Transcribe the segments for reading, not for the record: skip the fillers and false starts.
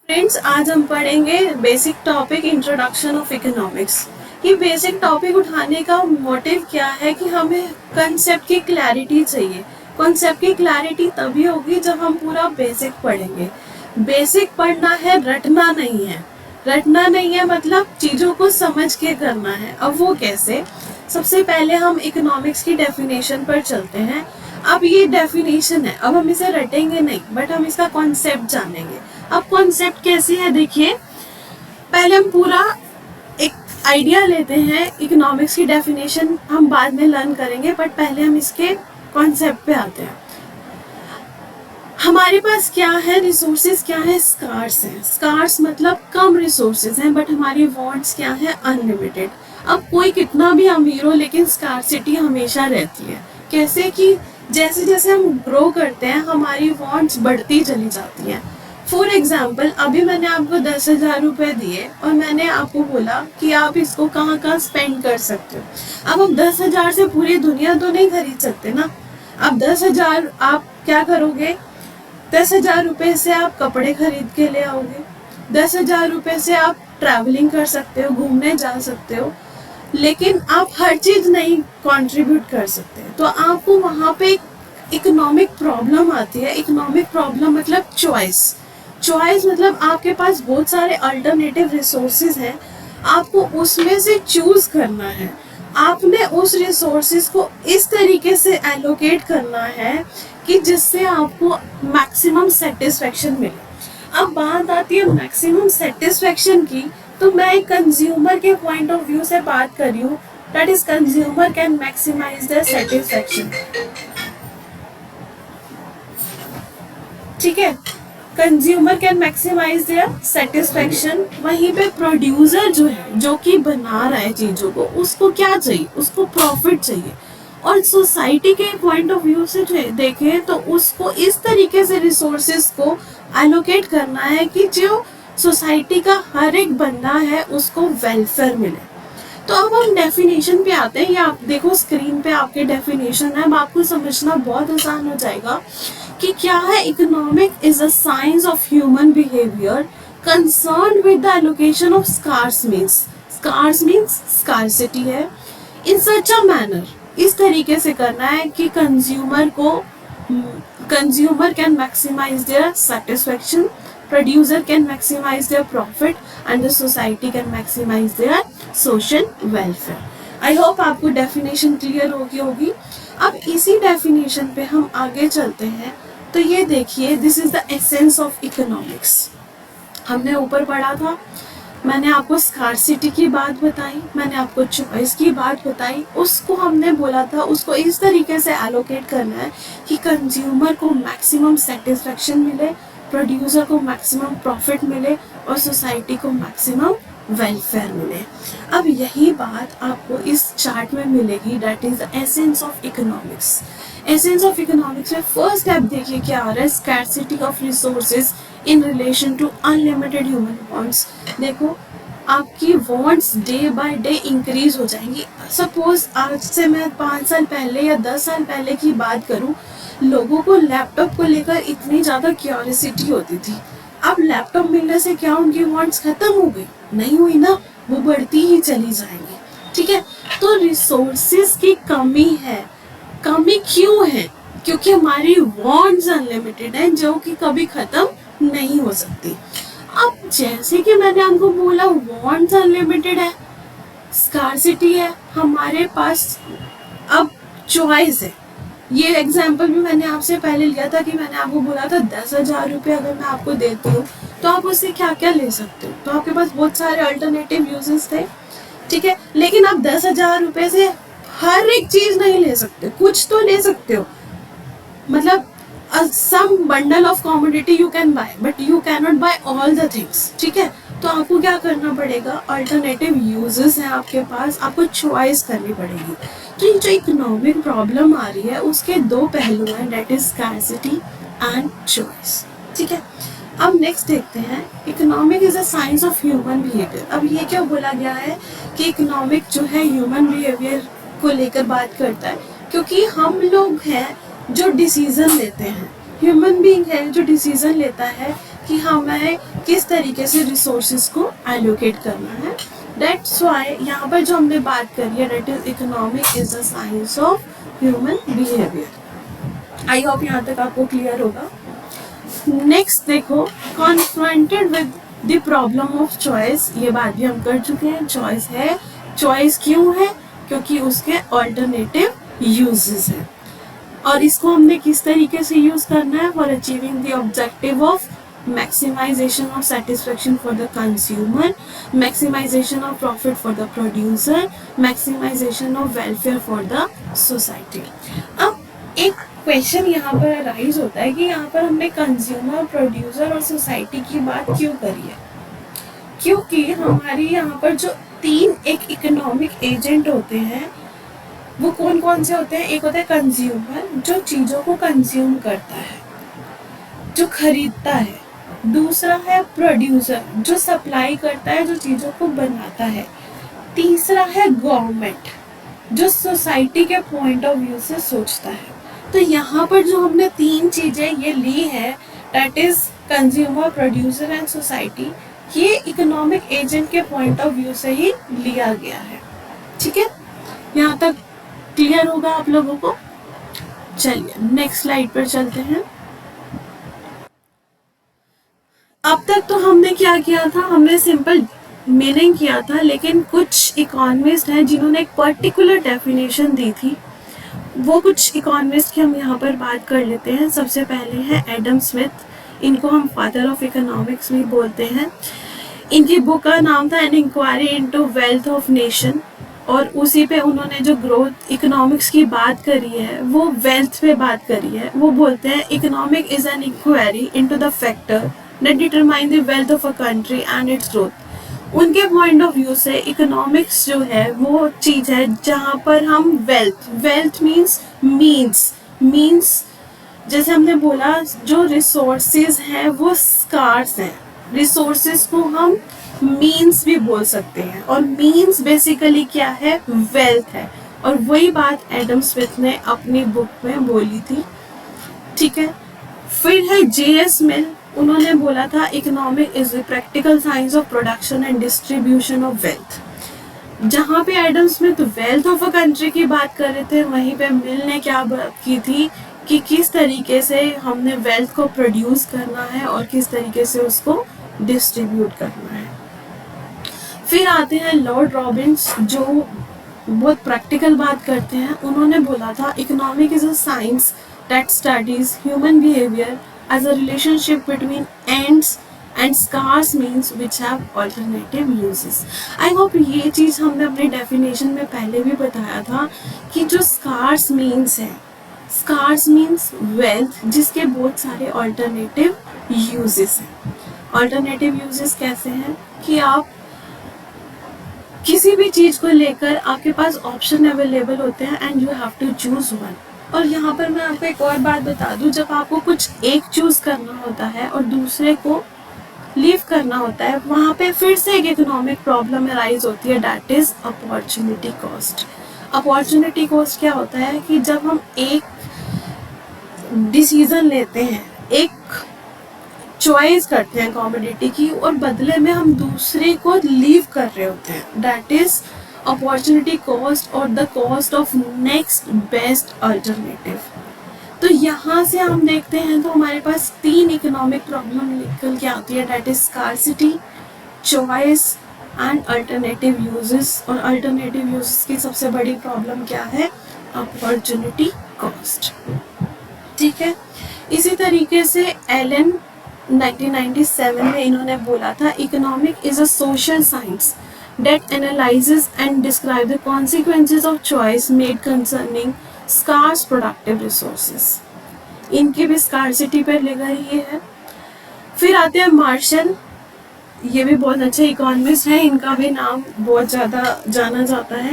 Friends, आज हम पढ़ेंगे basic topic introduction of economics. ये बेसिक टॉपिक उठाने का मोटिव क्या है कि हमें कंसेप्ट की क्लैरिटी चाहिए। कॉन्सेप्ट की क्लैरिटी तभी होगी जब हम पूरा बेसिक पढ़ेंगे। बेसिक पढ़ना है, रटना नहीं है। रटना नहीं है मतलब चीज़ों को समझ के करना है। अब वो कैसे? सबसे पहले हम इकोनॉमिक्स की डेफिनेशन पर चलते हैं। अब ये डेफिनेशन है, अब हम इसे रटेंगे नहीं, बट हम इसका कॉन्सेप्ट जानेंगे। अब कॉन्सेप्ट कैसी है देखिए। पहले हम पूरा एक आइडिया लेते हैं। इकोनॉमिक्स की डेफिनेशन हम बाद में लर्न करेंगे, बट पहले हम इसके कॉन्सेप्ट पे आते हैं। हमारे पास क्या है? रिसोर्सेज क्या है? स्कार्स है। स्कार्स मतलब कम रिसोर्सेज हैं, बट हमारी वांट्स क्या है? अनलिमिटेड। अब कोई कितना भी अमीर हो, लेकिन स्कार्सिटी हमेशा रहती है। कैसे कि जैसे जैसे हम ग्रो करते हैं हमारी वांट्स बढ़ती चली जाती हैं। फॉर एग्जाम्पल, अभी मैंने आपको 10,000 रुपये दिए और मैंने आपको बोला कि आप इसको कहाँ कहाँ स्पेंड कर सकते हो। अब हम 10,000 से पूरी दुनिया तो नहीं खरीद सकते ना। अब 10,000 आप क्या करोगे? 10,000 रुपये से आप कपड़े खरीद के ले आओगे। 10,000 रुपये से आप ट्रैवलिंग कर सकते हो, घूमने जा सकते हो, लेकिन आप हर चीज़ नहीं कंट्रीब्यूट कर सकते। तो आपको वहाँ पे इकोनॉमिक प्रॉब्लम आती है। इकोनॉमिक प्रॉब्लम मतलब चॉइस। चॉइस मतलब आपके पास बहुत सारे अल्टरनेटिव रिसोर्सेज हैं, आपको उसमें से चूज करना है। आपने उस रिसोर्सेज को इस तरीके से एलोकेट करना है कि जिससे आपको मैक्सिमम सेटिस्फेक्शन मिले। अब बात आती है मैक्सिमम सेटिस्फेक्शन की, तो मैं एक कंज्यूमर के पॉइंट ऑफ व्यू से बात कर रही हूँ। That is consumer can maximise their satisfaction. ठीक है, consumer can maximise their satisfaction. वहीं पे प्रोड्यूसर जो है, जो कि बना रहा है चीज़ों को, उसको क्या चाहिए? उसको प्रॉफिट चाहिए। और सोसाइटी के पॉइंट ऑफ व्यू से जो देखें तो उसको इस तरीके से रिसोर्सेज को एलोकेट करना है कि जो सोसाइटी का हर एक बंदा है उसको वेलफेयर मिले। तो अब हम डेफिनेशन पे आते हैं। ये आप देखो स्क्रीन पे आपके डेफिनेशन है। अब आपको समझना बहुत आसान हो जाएगा कि क्या है। Economic is a science of human behaviour concern with the allocation of scarce means scarcity है। इन सच अ मैनर, इस तरीके से करना है कि consumer can maximise their satisfaction, producer can maximize their profit and the society can maximize their social welfare. I hope आपको definition clear होगी। अब इसी डेफिनेशन पे हम आगे चलते हैं। तो ये देखिए, this is the essence of economics. हमने ऊपर पढ़ा था, मैंने आपको स्कार्सिटी की बात बताई, मैंने आपको चॉइस की बात बताई। उसको हमने बोला था उसको इस तरीके से एलोकेट करना है कि कंज्यूमर को मैक्सिमम सेटिस्फेक्शन मिले, प्रोड्यूसर को मैक्सिमम प्रॉफिट मिले और सोसाइटी को मैक्सिमम वेलफेयर मिले। अब यही बात आपको इस चार्ट में मिलेगी। That is the essence of economics. Essence of economics में फर्स्ट स्टेप देखिए क्या आ रहा है। Scarcity of resources in relation to unlimited human wants. देखो, आपकी wants day by day increase हो जाएंगी। सपोज आज से मैं 5 साल पहले या 10 साल पहले की बात करूं, लोगों को लैपटॉप को लेकर इतनी ज़्यादा क्यूरियोसिटी होती थी। अब लैपटॉप मिलने से क्या उनकी वांट्स खत्म हो गई? नहीं हुई ना, वो बढ़ती ही चली जाएंगी। ठीक है, तो रिसोर्सेज की कमी है। कमी क्यों है? क्योंकि हमारी वांट्स अनलिमिटेड है, जो कि कभी खत्म नहीं हो सकती। अब जैसे कि मैंने आपको बोला, वांट्स अनलिमिटेड है, स्कार्सिटी है, हमारे पास अब चॉइस है। ये एग्जाम्पल भी मैंने आपसे पहले लिया था कि मैंने आपको बोला था 10,000 रुपये अगर मैं आपको देती हूँ तो आप उससे क्या क्या ले सकते हो। तो आपके पास बहुत सारे अल्टरनेटिव यूजेस थे। ठीक है, लेकिन आप 10,000 रुपये से हर एक चीज नहीं ले सकते, कुछ तो ले सकते हो। मतलब some bundle of commodity you can buy, but you cannot buy all the things. ठीक है, तो आपको क्या करना पड़ेगा? अल्टरनेटिव यूजेस हैं आपके पास, आपको चॉइस करनी पड़ेगी। तो ये जो इकोनॉमिक प्रॉब्लम आ रही है उसके दो पहलू हैं, that is scarcity and choice. ठीक है, अब नेक्स्ट देखते हैं, economic is a science of human behaviour. अब ये क्या बोला गया है कि इकोनॉमिक जो है ह्यूमन बिहेवियर को लेकर बात करता है, क्योंकि हम लोग हैं जो डिसीजन लेते हैं। ह्यूमन बीइंग है जो डिसीजन लेता है कि हमें किस तरीके से रिसोर्सेज को एलोकेट करना है। दैट्स वाई यहाँ पर जो हमने बात करी है that is economic is the science of human behaviour. I hope यहाँ तक आपको क्लियर होगा। नेक्स्ट देखो, confronted with the problem of choice, ये बात भी हम कर चुके हैं। चॉइस है, चॉइस क्यों है? क्योंकि उसके ऑल्टरनेटिव यूजेस हैं और इसको हमने किस तरीके से यूज करना है for achieving the objective of maximization of satisfaction for the consumer, maximization of profit for the producer, maximization of welfare for the society। अब एक क्वेश्चन यहाँ पर अराइज होता है कि यहाँ पर हमने कंज्यूमर, प्रोड्यूसर और सोसाइटी की बात क्यों करी है? क्योंकि हमारी यहाँ पर जो तीन एक इकोनॉमिक एजेंट होते हैं वो कौन कौन से होते हैं? एक होता है कंज्यूमर जो चीज़ों को कंज्यूम करता है, जो खरीदता है। दूसरा है प्रोड्यूसर जो सप्लाई करता है, जो चीज़ों को बनाता है। तीसरा है गवर्नमेंट जो सोसाइटी के पॉइंट ऑफ व्यू से सोचता है। तो यहाँ पर जो हमने तीन चीज़ें ये ली है that is consumer, producer and society, ये इकोनॉमिक एजेंट के पॉइंट ऑफ व्यू से ही लिया गया है। ठीक है, यहाँ तक क्लियर होगा आप लोगों को? चलिए नेक्स्ट स्लाइड पर चलते हैं। अब तक तो हमने क्या किया था, हमने सिंपल मीनिंग किया था, लेकिन कुछ इकोनॉमिस्ट हैं जिन्होंने एक पर्टिकुलर डेफिनेशन दी थी। वो कुछ इकोनॉमिस्ट की हम यहाँ पर बात कर लेते हैं। सबसे पहले है एडम स्मिथ, इनको हम फादर ऑफ इकोनॉमिक्स भी बोलते हैं। इनकी बुक का नाम था an inquiry into wealth of nation और उसी पे उन्होंने जो ग्रोथ इकोनॉमिक्स की बात करी है वो वेल्थ पे बात करी है। वो बोलते हैं economic is an inquiry into the factor that determine the wealth of a country and its growth। उनके पॉइंट ऑफ व्यू से इकोनॉमिक्स जो है वो चीज है जहाँ पर हम वेल्थ मीन्स जैसे हमने बोला जो रिसोर्सेज हैं वो स्कार्स हैं। रिसोर्सेज को हम मीन्स भी बोल सकते हैं और मीन्स बेसिकली क्या है? वेल्थ है। और वही बात एडम स्मिथ ने अपनी बुक में बोली थी। ठीक है, फिर है J.S. मिल, उन्होंने बोला था economic is the practical science of production and distribution of wealth. जहाँ पे Adam Smith wealth of a country की बात कर रहे थे, वहीं पे मिल ने क्या बात की थी कि किस तरीके से हमने वेल्थ को प्रोड्यूस करना है और किस तरीके से उसको डिस्ट्रीब्यूट करना है। फिर आते हैं लॉर्ड रॉबिन्स जो बहुत प्रैक्टिकल बात करते हैं। उन्होंने बोला था economic is a science that studies human behaviour as a relationship between ends and scarce means which have alternative uses। I hope ये चीज़ हमने अपने डेफिनेशन में पहले भी बताया था कि जो scarce means है, scarce means wealth जिसके बहुत सारे alternative uses हैं। alternative uses कैसे हैं कि आप किसी भी चीज़ को लेकर आपके पास ऑप्शन अवेलेबल होते हैं and you have to choose one. और यहाँ पर मैं आपको एक और बात बता दूँ, जब आपको कुछ एक चूज करना होता है और दूसरे को लीव करना होता है, वहाँ पे फिर से एक इकोनॉमिक प्रॉब्लम अराइज होती है that is opportunity cost. Opportunity cost क्या होता है कि जब हम एक डिसीजन लेते हैं, एक चॉइस करते हैं कॉमोडिटी की और बदले में हम दूसरे को लीव कर रहे होते हैं, दैट इज अपॉर्चुनिटी कॉस्ट और the cost of next best alternative. तो यहाँ से हम देखते हैं तो हमारे पास तीन इकोनॉमिक प्रॉब्लम निकल के आती है that is scarcity, choice and alternative uses. और अल्टरनेटिव यूजेस की सबसे बड़ी प्रॉब्लम क्या है? Opportunity cost. ठीक है, इसी तरीके से एलन 1997 में इन्होंने बोला था economic is a social science that analyzes and describes the consequences of choice made concerning scarce productive resources। इनकी भी scarcity पर लेकर ये है। फिर आते हैं मार्शल, ये भी बहुत अच्छे इकोनॉमिस्ट हैं, इनका भी नाम बहुत ज़्यादा जाना जाता है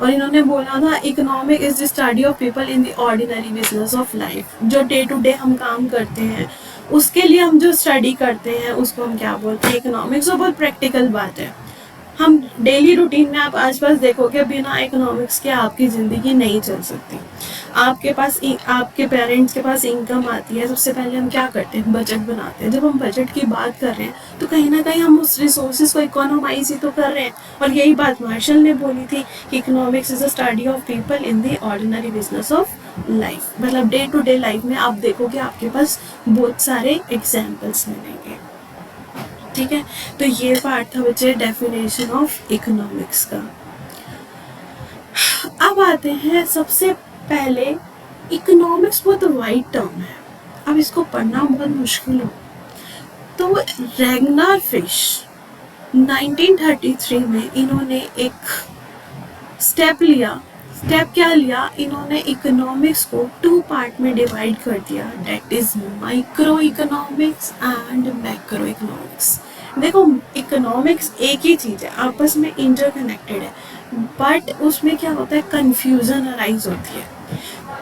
और इन्होंने बोला था economic is the study of people in the ordinary business of life. जो डे टू डे हम काम करते हैं उसके लिए हम जो स्टडी करते हैं उसको हम क्या बोलते हैं? इकोनॉमिक्स। और बहुत प्रैक्टिकल बात है, हम डेली रूटीन में आप आसपास देखोगे बिना इकोनॉमिक्स के आपकी ज़िंदगी नहीं चल सकती। आपके पेरेंट्स के पास इनकम आती है, सबसे पहले हम क्या करते हैं, बजट बनाते हैं। जब हम बजट की बात कर रहे हैं तो कहीं ना कहीं हम उस रिसोर्सेज को इकोनोमाइज ही तो कर रहे हैं। और यही बात मार्शल ने बोली थी कि economics is a study of people in the ordinary business of life. मतलब डे टू डे लाइफ में आप देखोगे आपके पास बहुत सारे एग्जाम्पल्स मिलेंगे। ठीक है, तो ये पार्ट था बच्चे डेफिनेशन ऑफ इकोनॉमिक्स का। अब आते हैं सबसे पहले, इकोनॉमिक्स बहुत वाइड टर्म है, अब इसको पढ़ना बहुत मुश्किल हो। तो रैगनार फिश 1933 में इन्होंने एक स्टेप क्या लिया, इन्होंने इकोनॉमिक्स को 2 पार्ट में डिवाइड कर दिया, that is micro economics and macro economics. देखो इकोनॉमिक्स एक ही चीज़ है, आपस में इंटरकनेक्टेड है, बट उसमें क्या होता है, कंफ्यूजन अराइज होती है।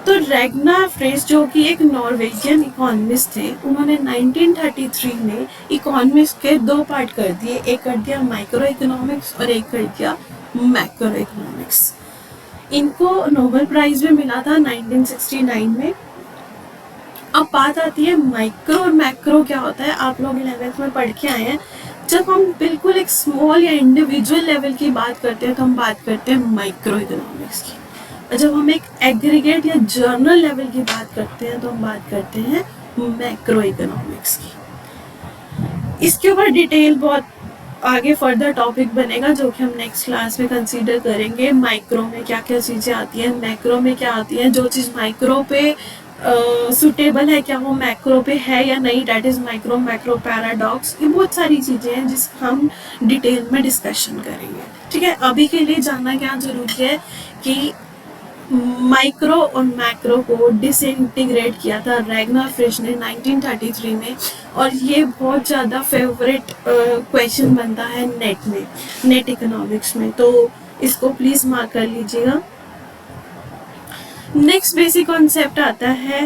तो रैगनार फ्रिश जो कि एक नॉर्वेजियन इकोनॉमिस्ट थे, उन्होंने 1933 में इकोनॉमिक्स के 2 पार्ट कर दिए, एक कर दिया माइक्रो इकोनॉमिक्स और एक कर दिया मैक्रो इकोनॉमिक्स। इनको नोबेल प्राइज भी मिला था 1969 में। अब बात आती है माइक्रो और मैक्रो क्या होता है, आप लोग 11th में पढ़ के आए हैं। जब हम बिल्कुल एक स्मॉल या इंडिविजुअल लेवल की बात करते हैं तो हम बात करते हैं माइक्रो इकोनॉमिक्स की, और जब हम एक एग्रीगेट या जर्नल लेवल की बात करते हैं तो हम बात करते हैं मैक्रो इकोनॉमिक्स की। इसके ऊपर डिटेल बहुत आगे फर्दर टॉपिक बनेगा जो कि हम नेक्स्ट क्लास में कंसीडर करेंगे। माइक्रो में क्या क्या चीज़ें आती हैं, मैक्रो में क्या आती हैं, जो चीज़ माइक्रो पे सुटेबल है क्या वो मैक्रो पे है या नहीं, that is micro macro paradox. ये बहुत सारी चीज़ें हैं जिसका हम डिटेल में डिस्कशन करेंगे। ठीक है, अभी के लिए जानना क्या जरूरी है कि माइक्रो और मैक्रो को डिसइंटीग्रेट किया था रैगनार फिश ने 1933 में, और ये बहुत ज़्यादा फेवरेट क्वेश्चन बनता है नेट इकोनॉमिक्स में, तो इसको प्लीज़ मार्क कर लीजिएगा। नेक्स्ट बेसिक कॉन्सेप्ट आता है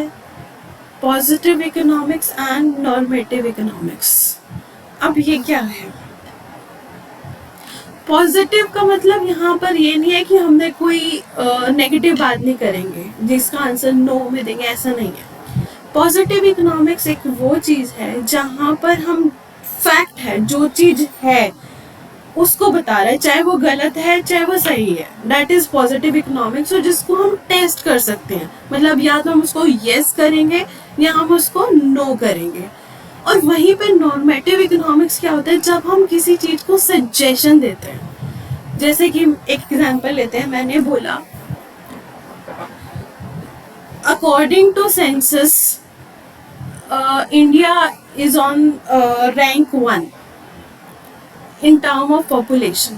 positive economics and normative economics. अब ये क्या है, पॉजिटिव का मतलब यहाँ पर ये नहीं है कि हमने कोई नेगेटिव बात नहीं करेंगे जिसका आंसर नो में देंगे, ऐसा नहीं है। पॉजिटिव इकोनॉमिक्स एक वो चीज़ है जहाँ पर हम फैक्ट है, जो चीज़ है उसको बता रहा है, चाहे वो गलत है चाहे वो सही है, दैट इज पॉजिटिव इकोनॉमिक्स, और जिसको हम टेस्ट कर सकते हैं। मतलब या तो हम उसको यस करेंगे या हम उसको नो करेंगे। और वहीं पे नॉर्मेटिव इकोनॉमिक्स क्या होता है, जब हम किसी चीज को सजेशन देते हैं। जैसे कि एक एग्जांपल लेते हैं, मैंने बोला according to census India is on rank 1 in term of population,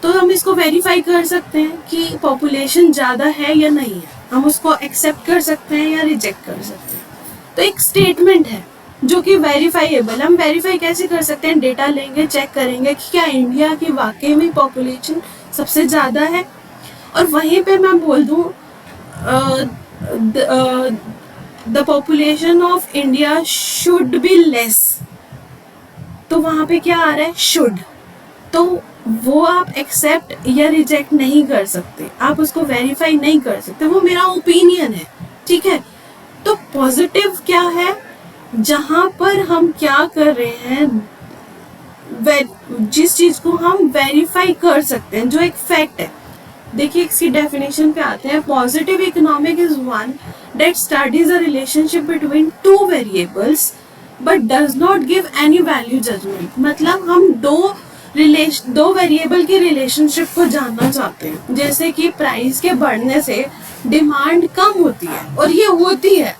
तो हम इसको वेरीफाई कर सकते हैं कि पॉपुलेशन ज़्यादा है या नहीं है, हम उसको एक्सेप्ट कर सकते हैं या रिजेक्ट कर सकते हैं। तो एक स्टेटमेंट है जो कि वेरीफाइएबल। हम वेरीफाई कैसे कर सकते हैं, डेटा लेंगे, चेक करेंगे कि क्या इंडिया की वाकई में पॉपुलेशन सबसे ज़्यादा है, और वहीं पे मैं बोल दूँ the population of India should be less, तो वहाँ पे क्या आ रहा है, शुड, तो वो आप एक्सेप्ट या रिजेक्ट नहीं कर सकते, आप उसको वेरीफाई नहीं कर सकते, वो मेरा ओपिनियन है। ठीक है, तो पॉजिटिव क्या है, जहाँ पर हम क्या कर रहे हैं, जिस चीज को हम वेरीफाई कर सकते हैं, जो एक फैक्ट है। देखिए इसकी डेफिनेशन पे आते हैं, positive economic is one that studies a relationship between 2 variables but does not give any value judgement. मतलब हम दो वेरिएबल की रिलेशनशिप को जानना चाहते हैं, जैसे कि प्राइस के बढ़ने से डिमांड कम होती है, और ये होती है,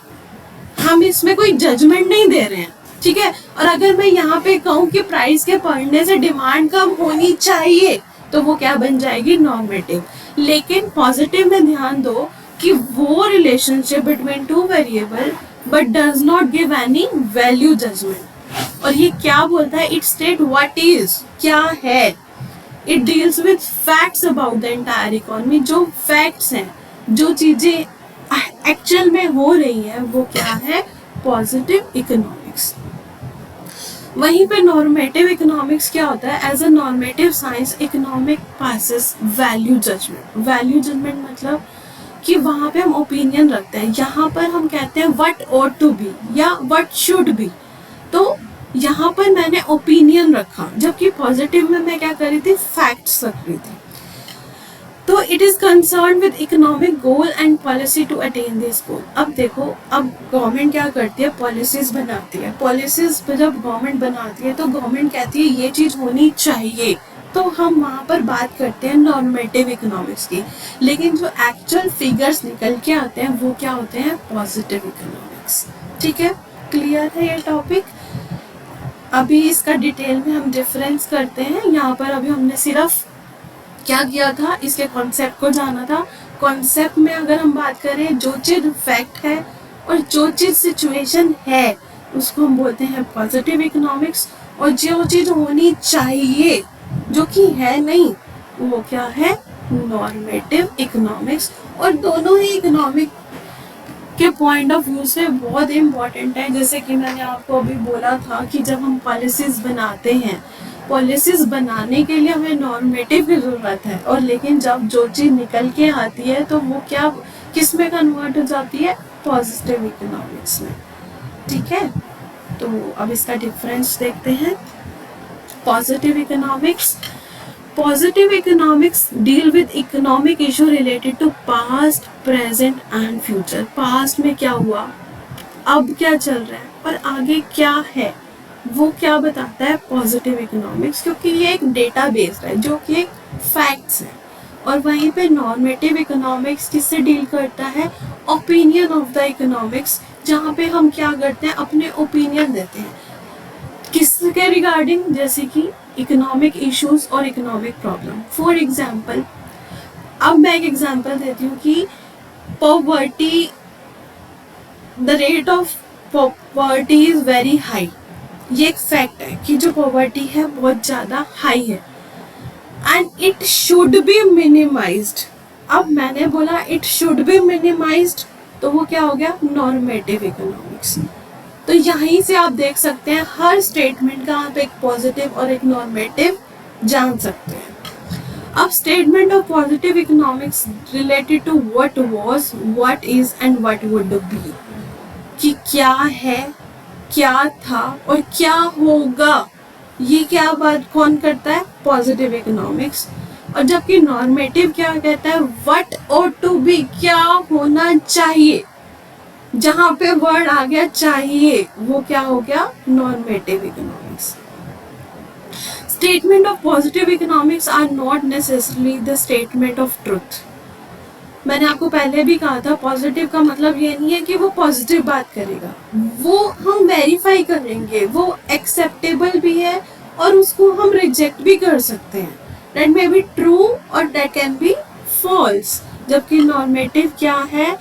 हम इसमें कोई जजमेंट नहीं दे रहे हैं। ठीक है, और अगर मैं यहाँ पे कहूँ कि प्राइस के बढ़ने से डिमांड कम होनी चाहिए, तो वो क्या बन जाएगी, नॉर्मेटिव। लेकिन पॉजिटिव में ध्यान दो कि वो relationship between 2 variable but does not give any value judgement. और ये क्या बोलता है, इट स्टेट व्हाट इज, क्या है, it deals with facts about the entire economy. जो फैक्ट्स हैं, जो चीजें एक्चुअल में हो रही है, वो क्या है, पॉजिटिव इकोनॉमिक्स। वहीं पे नॉर्मेटिव इकोनॉमिक्स क्या होता है? As a normative science economic passes value judgement. Value judgement मतलब कि वहाँ पे हम ओपिनियन रखते हैं। यहाँ पर हम कहते हैं व्हाट ought टू बी या व्हाट शुड बी। तो यहाँ पर मैंने ओपिनियन रखा, जबकि पॉजिटिव में मैं क्या कर रही थी? फैक्ट्स रख रही थी। तो it is concern with economic goal and policy to attain this goal. अब देखो, अब गवर्नमेंट क्या करती है? पॉलिसीज बनाती है। पॉलिसीज जब गवर्नमेंट बनाती है तो गवर्नमेंट कहती है ये चीज होनी चाहिए, तो हम वहाँ पर बात करते हैं नॉर्मेटिव इकोनॉमिक्स की। लेकिन जो एक्चुअल फिगर्स निकल के आते हैं वो क्या होते हैं? Positive economics. ठीक है, क्लियर है ये टॉपिक? अभी इसका डिटेल में हम डिफरेंस करते हैं। यहाँ पर अभी हमने सिर्फ क्या किया था? इसके कॉन्सेप्ट को जाना था। कॉन्सेप्ट में अगर हम बात करें, जो चीज फैक्ट है और जो चीज सिचुएशन है उसको हम बोलते हैं पॉजिटिव इकोनॉमिक्स, और जो चीज होनी चाहिए जो कि है नहीं वो क्या है? Normative economics. और दोनों ही इकोनॉमिक के पॉइंट ऑफ व्यू से बहुत इम्पोर्टेंट है। जैसे कि मैंने आपको अभी बोला था कि जब हम पॉलिसीज बनाते हैं, पॉलिसीज बनाने के लिए हमें नॉर्मेटिव की ज़रूरत है, और लेकिन जब जो चीज़ निकल के आती है तो वो क्या किस में कन्वर्ट हो जाती है? पॉजिटिव इकोनॉमिक्स में। ठीक है, तो अब इसका डिफरेंस देखते हैं। Positive economics deal with economic issue related to past, present and future. Past में क्या हुआ, अब क्या चल रहा है और आगे क्या है, वो क्या बताता है? पॉजिटिव इकोनॉमिक्स, क्योंकि ये एक डेटा बेस्ड है जो कि एक फैक्ट्स है। और वहीं पे नॉर्मेटिव इकोनॉमिक्स किससे डील करता है? ओपिनियन ऑफ द इकोनॉमिक्स, जहाँ पे हम क्या करते हैं? अपने ओपिनियन देते हैं किसके रिगार्डिंग? जैसे कि इकोनॉमिक इश्यूज और इकोनॉमिक प्रॉब्लम। फॉर एग्जाम्पल, अब मैं एक एग्जाम्पल देती हूँ कि poverty, the rate of poverty is very high. ये एक फैक्ट है कि जो पॉवर्टी है बहुत ज़्यादा हाई है and it should be minimised. अब मैंने बोला इट शुड बी मिनिमाइज्ड, तो वो क्या हो गया? Normative economics. तो यहीं से आप देख सकते हैं हर स्टेटमेंट का आप एक पॉजिटिव और एक नॉर्मेटिव जान सकते हैं। अब statement of positive economics related to what was, what is and what would be, कि क्या है, क्या था और क्या होगा। ये क्या बात कौन करता है? Positive economics. और जबकि नॉर्मेटिव क्या कहता है? व्हाट ought टू बी, क्या होना चाहिए। जहां पे वर्ड आ गया चाहिए वो क्या हो गया? Normative economics. Statement of positive economics are not necessarily the statement of truth. मैंने आपको पहले भी कहा था पॉजिटिव का मतलब ये नहीं है कि वो पॉजिटिव बात करेगा, वो हम वेरीफाई करेंगे, वो एक्सेप्टेबल भी है और उसको हम रिजेक्ट भी कर सकते हैं। दैट मे बी ट्रू और दैट कैन बी फॉल्स। जबकि नॉर्मेटिव क्या है?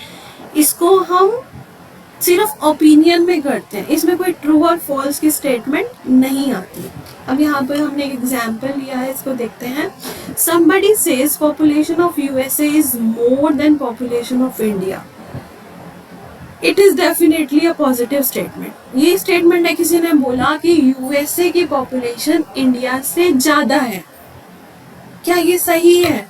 इसको हम सिर्फ ओपिनियन में करते हैं, इसमें कोई ट्रू और फॉल्स की स्टेटमेंट नहीं आती। अब यहाँ पर हमने एक एग्जाम्पल लिया है, इसको देखते हैं। Somebody says population of USA is more than population of India. It is definitely a positive statement. ये स्टेटमेंट है, किसी ने बोला कि यूएसए की पॉपुलेशन इंडिया से ज्यादा है। क्या ये सही है?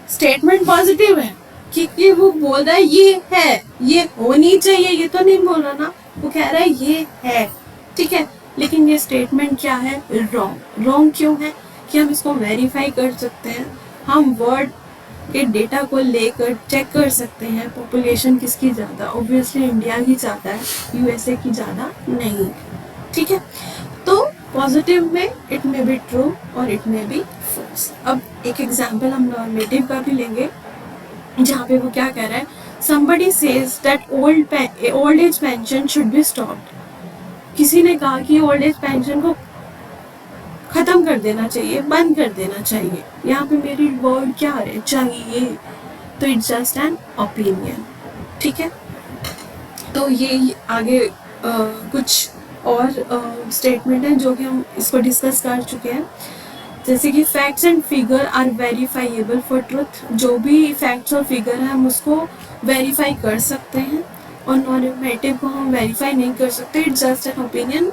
स्टेटमेंट पॉजिटिव है क्योंकि वो बोल रहा है ये है, ये होनी चाहिए, ये तो नहीं बोल रहा ना, वो कह रहा है ये है। ठीक है, लेकिन ये स्टेटमेंट क्या है? रॉन्ग। रॉन्ग क्यों है? कि हम इसको वेरीफाई कर सकते हैं, हम वर्ड के डेटा को लेकर चेक कर सकते हैं पॉपुलेशन किसकी ज़्यादा। ऑब्वियसली इंडिया की ज़्यादा है, यूएसए की ज़्यादा नहीं। ठीक है, तो पॉजिटिव में इट मे बी ट्रू और इट मे बी फॉल्स। अब एक एग्जाम्पल हम नॉर्मेटिव का भी लेंगे, जहाँ पे वो क्या कह रहा है? somebody says that old age pension should be stopped. किसी ने कहा कि ओल्ड एज पेंशन को खत्म कर देना चाहिए, बंद कर देना चाहिए। यहाँ पे मेरी वर्ड क्या है? चाहिए। तो इट्स जस्ट एन ओपिनियन। ठीक है, तो ये आगे कुछ और स्टेटमेंट है जो कि हम इसको डिस्कस कर चुके हैं। जैसे कि facts and figure are verifiable for truth. जो भी फैक्ट्स और फिगर है हम उसको वेरीफाई कर सकते हैं, और नॉर्मेटिव को हम वेरीफाई नहीं कर सकते, इट्स जस्ट एन ओपिनियन।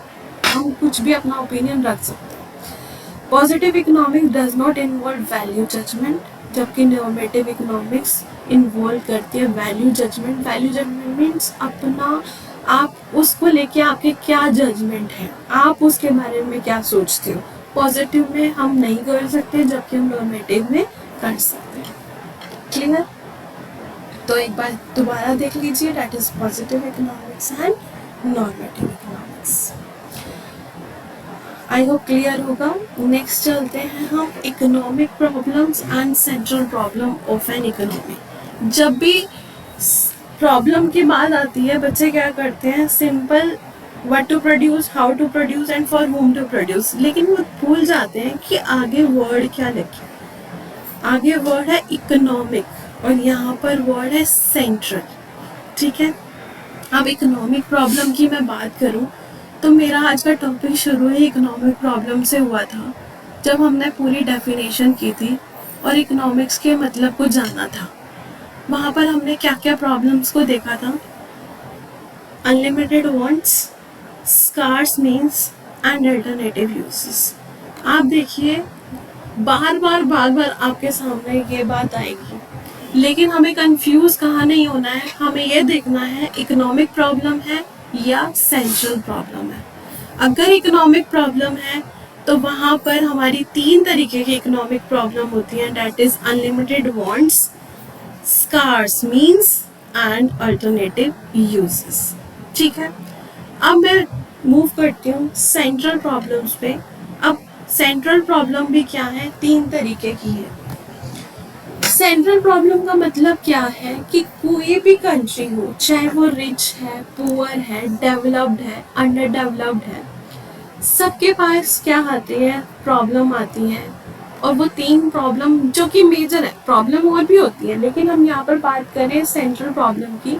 हम कुछ भी अपना ओपिनियन रख सकते हैं। Positive economics does not involve value judgement, जबकि नेगेटिव इकोनॉमिक्स इन्वॉल्व करती है value judgement. Value judgement means अपना, आप उसको लेके आपके क्या जजमेंट है, आप उसके बारे में क्या सोचते हो। पॉजिटिव में हम नहीं कर सकते, जबकि हम नेगेटिव में कर सकते हैं। क्लियर? तो एक बार दोबारा देख लीजिए, that is positive economics and normative economics. I hope clear होगा। नेक्स्ट चलते हैं हम economic problems and central problem of an economy. जब भी प्रॉब्लम की बात आती है, बच्चे क्या करते हैं, simple what to produce, how to produce and for whom to produce, लेकिन वो भूल जाते हैं कि आगे वर्ड क्या लिखे। आगे वर्ड है इकोनॉमिक और यहाँ पर वर्ड है सेंट्रल। ठीक है, अब इकोनॉमिक प्रॉब्लम की मैं बात करूँ तो मेरा आज का टॉपिक शुरू ही इकोनॉमिक प्रॉब्लम से हुआ था, जब हमने पूरी डेफिनेशन की थी और इकोनॉमिक्स के मतलब को जाना था। वहाँ पर हमने क्या क्या प्रॉब्लम्स को देखा था। Unlimited wants, scarce means and alternative uses. आप देखिए, बार बार आपके सामने ये बात आएगी, लेकिन हमें कंफ्यूज कहाँ नहीं होना है। हमें ये देखना है इकोनॉमिक प्रॉब्लम है या सेंट्रल प्रॉब्लम है। अगर इकोनॉमिक प्रॉब्लम है तो वहाँ पर हमारी 3 तरीके की इकोनॉमिक प्रॉब्लम होती है, that is unlimited wants, scarce means and alternative uses. ठीक है, अब मैं मूव करती हूँ सेंट्रल प्रॉब्लम्स पे। अब सेंट्रल प्रॉब्लम भी क्या है, 3 तरीके की है। सेंट्रल प्रॉब्लम का मतलब क्या है कि कोई भी कंट्री हो, चाहे वो रिच है, पुअर है, डेवलप्ड है, अंडर डेवलप्ड है, सबके पास क्या आती है, प्रॉब्लम आती है। और वो 3 प्रॉब्लम जो कि मेजर है, प्रॉब्लम और भी होती है, लेकिन हम यहाँ पर बात करें सेंट्रल प्रॉब्लम की,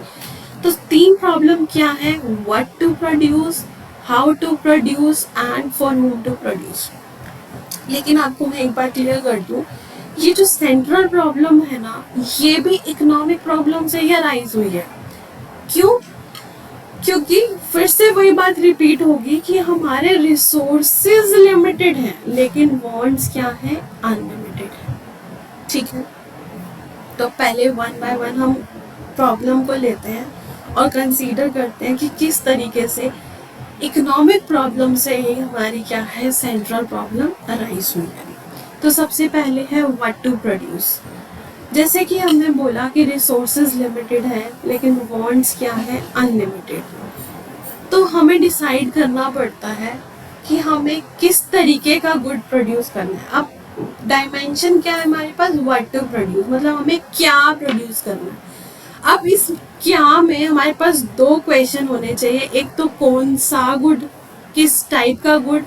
तो 3 प्रॉब्लम क्या है, what to produce, how to produce and for whom to produce. लेकिन आपको मैं एक बार क्लियर कर दूं, ये जो सेंट्रल प्रॉब्लम है ना, ये भी इकोनॉमिक प्रॉब्लम से ही अराइज हुई है। क्यों? क्योंकि फिर से वही बात रिपीट होगी कि हमारे रिसोर्सेज लिमिटेड हैं, लेकिन वांट्स क्या है, अनलिमिटेड है। ठीक है, तो पहले 1 बाय 1 हम प्रॉब्लम को लेते हैं और कंसीडर करते हैं कि किस तरीके से इकोनॉमिक प्रॉब्लम से ही हमारी क्या है, सेंट्रल प्रॉब्लम अराइज हुई है। तो सबसे पहले है व्हाट टू प्रोड्यूस। जैसे कि हमने बोला कि रिसोर्सेज लिमिटेड है, लेकिन वांट्स क्या है, अनलिमिटेड। तो हमें डिसाइड करना पड़ता है कि हमें किस तरीके का गुड प्रोड्यूस करना है। अब डायमेंशन क्या है हमारे पास, व्हाट टू प्रोड्यूस, मतलब हमें क्या प्रोड्यूस करना है। अब इस क्या में हमारे पास 2 क्वेश्चन होने चाहिए, एक तो कौन सा गुड, किस टाइप का गुड,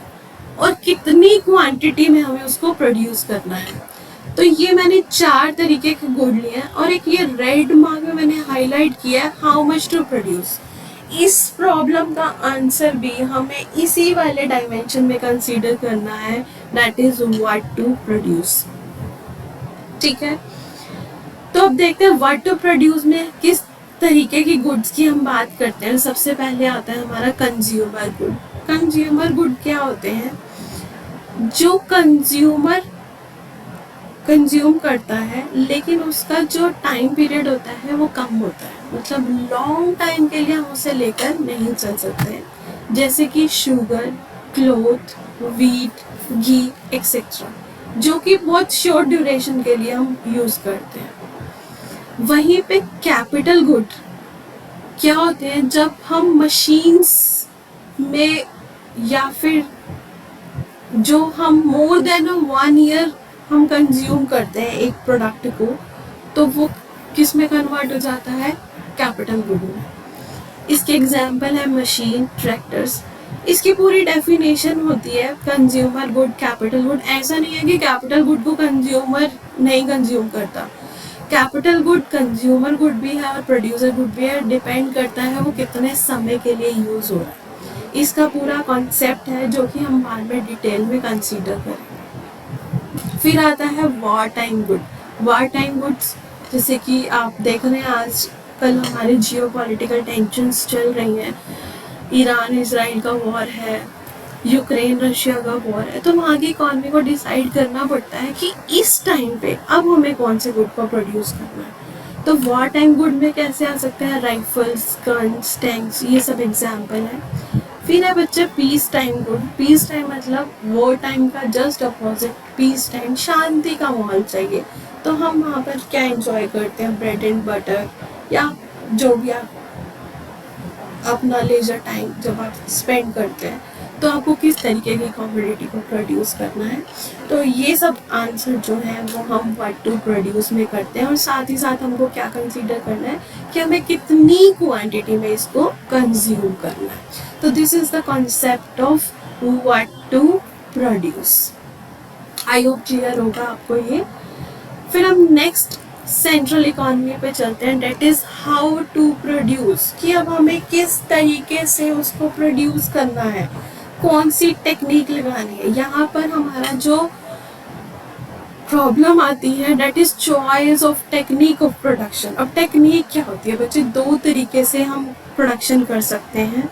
और कितनी क्वांटिटी में हमें उसको प्रोड्यूस करना है। तो ये मैंने 4 तरीके के गुड लिए हैं, और एक ये रेड मार्क में मैंने हाईलाइट किया है, हाउ मच टू प्रोड्यूस। इस प्रॉब्लम का आंसर भी हमें इसी वाले डायमेंशन में कंसीडर करना है, that is what to produce. ठीक है, तो अब देखते हैं व्हाट टू प्रोड्यूस में किस तरीके की गुड्स की हम बात करते हैं। सबसे पहले आता है हमारा कंज्यूमर गुड। कंज्यूमर गुड क्या होते हैं, जो कंज्यूमर कंज्यूम करता है, लेकिन उसका जो टाइम पीरियड होता है वो कम होता है, मतलब लॉन्ग टाइम के लिए हम उसे लेकर नहीं चल सकते। जैसे कि शुगर, क्लोथ, वीट, घी एक्सेट्रा, जो कि बहुत शॉर्ट ड्यूरेशन के लिए हम यूज करते हैं। वहीं पे कैपिटल गुड क्या होते हैं, जब हम मशीन्स में या फिर जो हम मोर देन 1 ईयर हम कंज्यूम करते हैं एक प्रोडक्ट को, तो वो किस में कन्वर्ट हो जाता है, कैपिटल गुड में। इसके एग्जाम्पल है मशीन, ट्रैक्टर्स। इसकी पूरी डेफिनेशन होती है कंज्यूमर गुड, कैपिटल गुड। ऐसा नहीं है कि कैपिटल गुड को कंज्यूमर नहीं कंज्यूम करता, कैपिटल गुड कंज्यूमर गुड भी है और प्रोड्यूसर गुड भी है, डिपेंड करता है वो कितने समय के लिए यूज हो रहा है। इसका पूरा कॉन्सेप्ट है जो कि हम बाद में डिटेल में कंसीडर करेंगे। फिर आता है war time good. War time goods, जैसे कि आप देख रहे हैं आज कल हमारे जियो पॉलिटिकल टेंशंस चल रही हैं, ईरान इसराइल का वॉर है, यूक्रेन रशिया का वॉर है, तो वहाँ की इकॉनमी को डिसाइड करना पड़ता है कि इस टाइम पे अब हमें कौन से गुड को प्रोड्यूस करना है। तो वॉर टाइम गुड में कैसे आ सकते हैं, राइफल्स, गन्स, टैंक्स, ये सब एग्जाम्पल है। फिर है बच्चे peace time good. Peace time मतलब वॉर टाइम का जस्ट अपोजिट, पीस टाइम शांति का माहौल चाहिए। तो हम वहाँ पर क्या एंजॉय करते हैं, ब्रेड एंड बटर या जो भी आप अपना लेजर टाइम जब आप स्पेंड करते हैं, तो आपको किस तरीके की कमोडिटी को प्रोड्यूस करना है। तो ये सब आंसर जो है वो हम व्हाट टू प्रोड्यूस में करते हैं, और साथ ही साथ हमको क्या कंसीडर करना है कि हमें कितनी क्वांटिटी में इसको कंज्यूम करना है। तो this is the concept of what to produce. I hope clear होगा आपको ये। फिर हम नेक्स्ट सेंट्रल इकोनॉमी पे चलते हैं, that is how to produce, कि अब हमें किस तरीके से उसको प्रोड्यूस करना है, कौन सी टेक्निक लगानी है। यहाँ पर हमारा जो प्रॉब्लम आती है that is choice of technique of production. अब टेक्निक क्या होती है बच्चे, दो तरीके से हम प्रोडक्शन कर सकते हैं,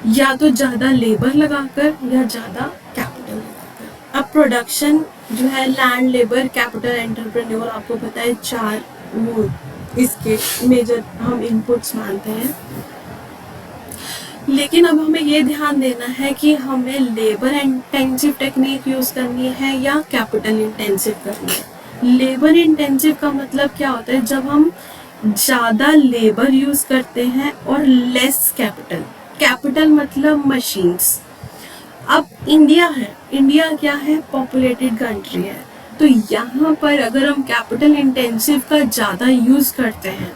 या तो ज़्यादा लेबर लगाकर या ज़्यादा कैपिटल लगाकर। अब प्रोडक्शन जो है लैंड, लेबर, कैपिटल, एंटरप्रेन्योर, आपको पता है चार वो इसके मेजर हम इनपुट्स मानते हैं। लेकिन अब हमें ये ध्यान देना है कि हमें लेबर इंटेंसिव टेक्निक यूज़ करनी है या कैपिटल इंटेंसिव करनी है। लेबर इंटेंसिव का मतलब क्या होता है, जब हम ज़्यादा लेबर यूज़ करते हैं और लेस कैपिटल। कैपिटल मतलब मशीन्स। अब इंडिया है, इंडिया क्या है, पॉपुलेटेड कंट्री है, तो यहाँ पर अगर हम कैपिटल इंटेंसिव का ज़्यादा यूज़ करते हैं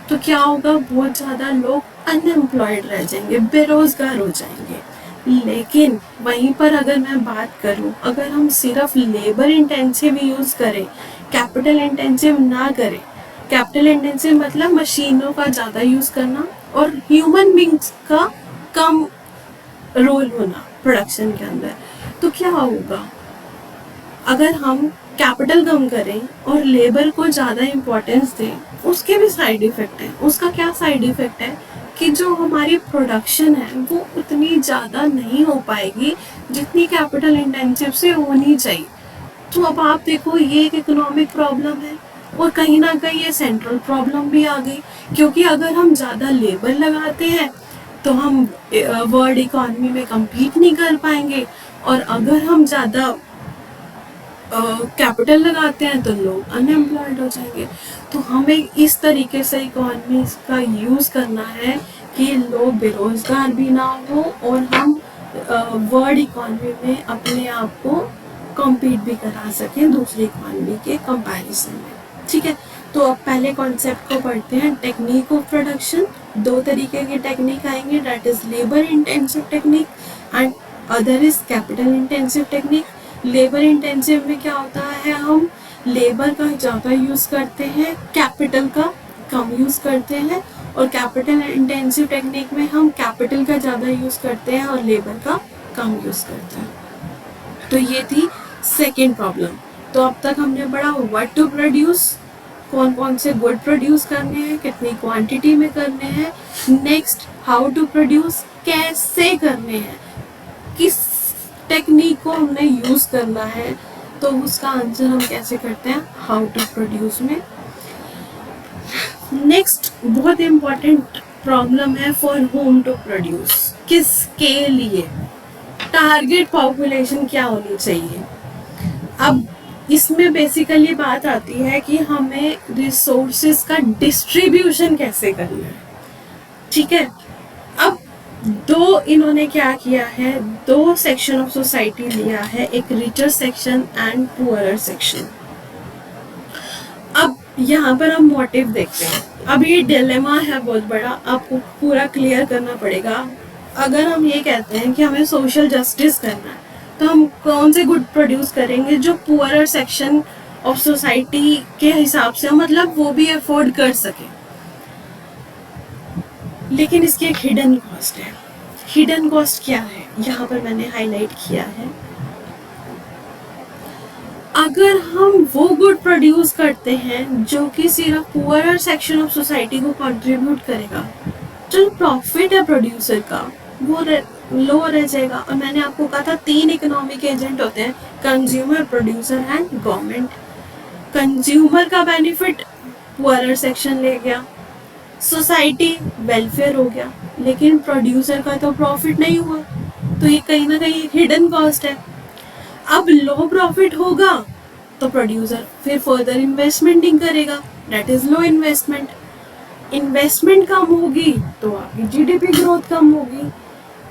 तो क्या होगा, बहुत ज़्यादा लोग अनएम्प्लॉयड रह जाएंगे, बेरोज़गार हो जाएंगे। लेकिन वहीं पर अगर मैं बात करूँ, अगर हम सिर्फ लेबर इंटेंसिव यूज़ करें, कैपिटल इंटेंसिव ना करें, कैपिटल इंटेंसिव मतलब मशीनों का ज़्यादा यूज़ करना और ह्यूमन बींग्स का कम रोल होना प्रोडक्शन के अंदर, तो क्या होगा, अगर हम कैपिटल कम करें और लेबर को ज़्यादा इम्पोर्टेंस दें, उसके भी साइड इफ़ेक्ट हैं। उसका क्या साइड इफ़ेक्ट है कि जो हमारी प्रोडक्शन है वो उतनी ज़्यादा नहीं हो पाएगी जितनी कैपिटल इंटेंसिव से होनी चाहिए। तो अब आप देखो, ये एक इकोनॉमिक प्रॉब्लम है और कहीं ना कहीं ये सेंट्रल प्रॉब्लम भी आ गई, क्योंकि अगर हम ज़्यादा लेबर लगाते हैं तो हम वर्ल्ड इकोनॉमी में compete नहीं कर पाएंगे, और अगर हम ज़्यादा कैपिटल लगाते हैं तो लोग अनएम्प्लॉयड हो जाएंगे। तो हमें इस तरीके से इकोनॉमी का यूज़ करना है कि लोग बेरोज़गार भी ना हो और हम वर्ल्ड इकोनॉमी में अपने आप को compete भी करा सकें दूसरी इकोनॉमी के कंपैरिजन में। ठीक है, तो अब पहले कॉन्सेप्ट को पढ़ते हैं, टेक्निक ऑफ प्रोडक्शन। दो तरीके की टेक्निक आएंगे, that is labour intensive technique and other is capital intensive technique. Labour intensive में क्या होता है, हम लेबर का ज़्यादा यूज़ करते हैं, कैपिटल का कम यूज़ करते हैं, और कैपिटल इंटेंसिव टेक्निक में हम कैपिटल का ज़्यादा यूज़ करते हैं और लेबर का कम यूज़ करते हैं। तो ये थी सेकेंड प्रॉब्लम। तो अब तक हमने पढ़ा व्हाट टू प्रोड्यूस, कौन कौन से गुड प्रोड्यूस करने हैं, कितनी क्वांटिटी में करने हैं। नेक्स्ट हाउ टू प्रोड्यूस, कैसे करने हैं, किस टेक्निक को हमने यूज़ करना है, तो उसका आंसर हम कैसे करते हैं हाउ टू प्रोड्यूस में। नेक्स्ट बहुत इम्पॉर्टेंट प्रॉब्लम है, फॉर होम टू प्रोड्यूस, किसके लिए, टारगेट पॉपुलेशन क्या होनी चाहिए। अब इसमें बेसिकली बात आती है कि हमें रिसोर्सेज का डिस्ट्रीब्यूशन कैसे करना है। ठीक है, अब दो इन्होंने क्या किया है, दो सेक्शन ऑफ सोसाइटी लिया है, एक richer section and poorer section. अब यहाँ पर हम मोटिव देखते हैं। अब ये डिलेमा है बहुत बड़ा, आपको पूरा क्लियर करना पड़ेगा। अगर हम ये कहते हैं कि हमें सोशल जस्टिस करना है, तो हम कौन से गुड प्रोड्यूस करेंगे जो पुअरर सेक्शन ऑफ सोसाइटी के हिसाब से, मतलब वो भी अफोर्ड कर सके। लेकिन इसकी एक हिडन कॉस्ट है। हिडन कॉस्ट क्या है, यहाँ पर मैंने हाईलाइट किया है। अगर हम वो गुड प्रोड्यूस करते हैं जो कि सिर्फ पुअरर सेक्शन ऑफ सोसाइटी को कंट्रीब्यूट करेगा, जो प्रॉफिट है प्रोड्यूसर का वो लो रह जाएगा। और मैंने आपको कहा था 3 इकोनॉमिक एजेंट होते हैं, consumer, producer and government. Consumer का बेनिफिट पुअरर सेक्शन ले गया, सोसाइटी वेलफेयर हो गया, लेकिन प्रोड्यूसर का तो प्रॉफिट नहीं हुआ, तो ये कहीं ना कहीं हिडन कॉस्ट है। अब लो प्रॉफिट होगा तो प्रोड्यूसर फिर फर्दर इन्वेस्टमेंट नहीं करेगा, that is low investment. Investment कम होगी तो आपकी जीडीपी ग्रोथ कम होगी,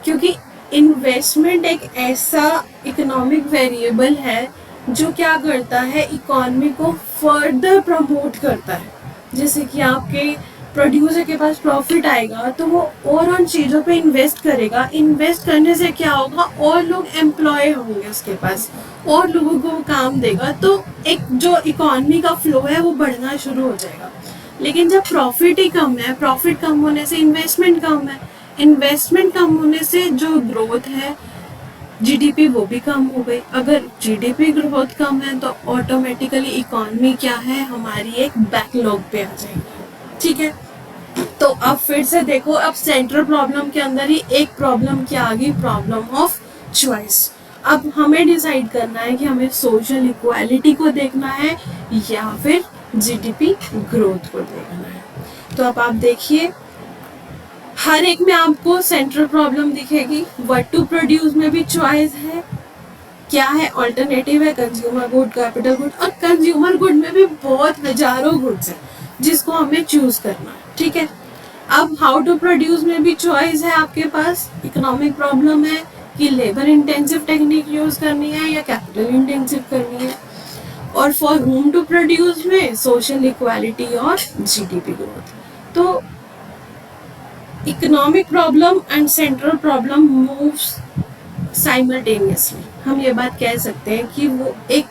क्योंकि इन्वेस्टमेंट एक ऐसा इकोनॉमिक वेरिएबल है जो क्या करता है, इकोनॉमी को फर्दर प्रमोट करता है। जैसे कि आपके प्रोड्यूसर के पास प्रॉफिट आएगा तो वो और उन चीज़ों पे इन्वेस्ट करेगा, इन्वेस्ट करने से क्या होगा, और लोग एम्प्लॉय होंगे उसके पास, और लोगों को काम देगा, तो एक जो इकोनॉमी का फ्लो है वो बढ़ना शुरू हो जाएगा। लेकिन जब प्रॉफिट ही कम है, प्रॉफिट कम होने से इन्वेस्टमेंट कम है, इन्वेस्टमेंट कम होने से जो ग्रोथ है जीडीपी वो भी कम हो गई। अगर जीडीपी ग्रोथ कम है तो ऑटोमेटिकली इकोनॉमी क्या है, हमारी एक बैकलॉग पे आ जाएगी। ठीक है, तो अब फिर से देखो, अब सेंट्रल प्रॉब्लम के अंदर ही एक प्रॉब्लम क्या आ गई, प्रॉब्लम ऑफ चॉइस। अब हमें डिसाइड करना है कि हमें सोशल इक्वालिटी को देखना है या फिर जीडीपी ग्रोथ को देखना है। तो अब आप देखिए, हर एक में आपको सेंट्रल प्रॉब्लम दिखेगी। व्हाट टू प्रोड्यूस में भी चॉइस है, क्या है ऑल्टरनेटिव है, कंज्यूमर गुड, कैपिटल गुड, और कंज्यूमर गुड में भी बहुत हजारों गुड्स है जिसको हमें चूज करना है। ठीक है, अब हाउ टू प्रोड्यूस में भी चॉइस है आपके पास। इकोनॉमिक प्रॉब्लम है कि लेबर इंटेंसिव टेक्निक यूज करनी है या कैपिटल इंटेंसिव करनी है। और फॉर होम टू प्रोड्यूस में सोशल इक्वालिटी और जीडीपी ग्रोथ। तो economic problem and central problem moves simultaneously. हम ये बात कह सकते हैं कि वो एक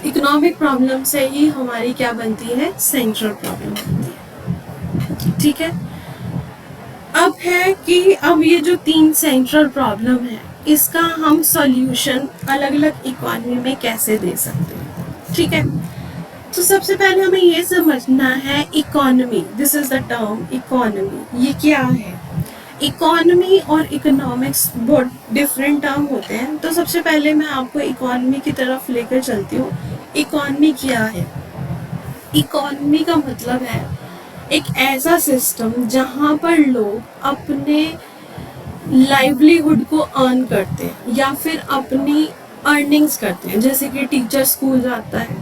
इकोनॉमिक प्रॉब्लम से ही हमारी क्या बनती है, सेंट्रल प्रॉब्लम बनती है। ठीक है, अब है कि अब ये जो 3 सेंट्रल प्रॉब्लम है, इसका हम सॉल्यूशन अलग अलग इकोनॉमी में कैसे दे सकते हैं। ठीक है, तो सबसे पहले हमें ये समझना है economy, this is the term economy, ये क्या है। इकोनॉमी और इकोनॉमिक्स बहुत डिफरेंट टर्म होते हैं। तो सबसे पहले मैं आपको इकोनॉमी की तरफ लेकर चलती हूँ। इकोनॉमी क्या है? इकोनॉमी का मतलब है एक ऐसा सिस्टम जहाँ पर लोग अपने लाइवलीहुड को अर्न करते हैं या फिर अपनी अर्निंग्स करते हैं। जैसे कि टीचर स्कूल जाता है,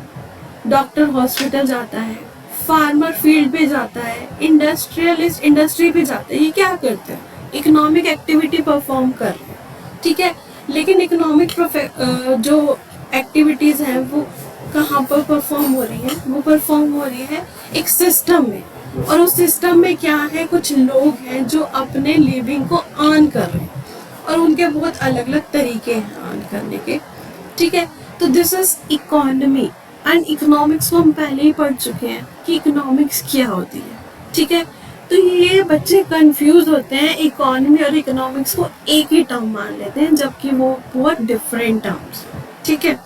डॉक्टर हॉस्पिटल जाता है, फार्मर फील्ड पे जाता है, इंडस्ट्रियलिस्ट इंडस्ट्री पे जाता है। ये क्या करते हैं? इकोनॉमिक एक्टिविटी परफॉर्म कर रहे हैं। ठीक है, लेकिन इकोनॉमिक जो एक्टिविटीज हैं वो कहाँ पर परफॉर्म हो रही है? वो परफॉर्म हो रही है एक सिस्टम में, और उस सिस्टम में क्या है, कुछ लोग हैं जो अपने लिविंग को अर्न कर रहे हैं, और उनके बहुत अलग अलग तरीके हैं अर्न करने के। ठीक है, तो this is economy. And economics को हम पहले ही पढ़ चुके हैं कि इकोनॉमिक्स क्या होती है। ठीक है, तो ये बच्चे कंफ्यूज होते हैं, इकोनॉमी और इकोनॉमिक्स को एक ही टर्म मान लेते हैं, जबकि वो बहुत डिफरेंट टर्म्स। ठीक है,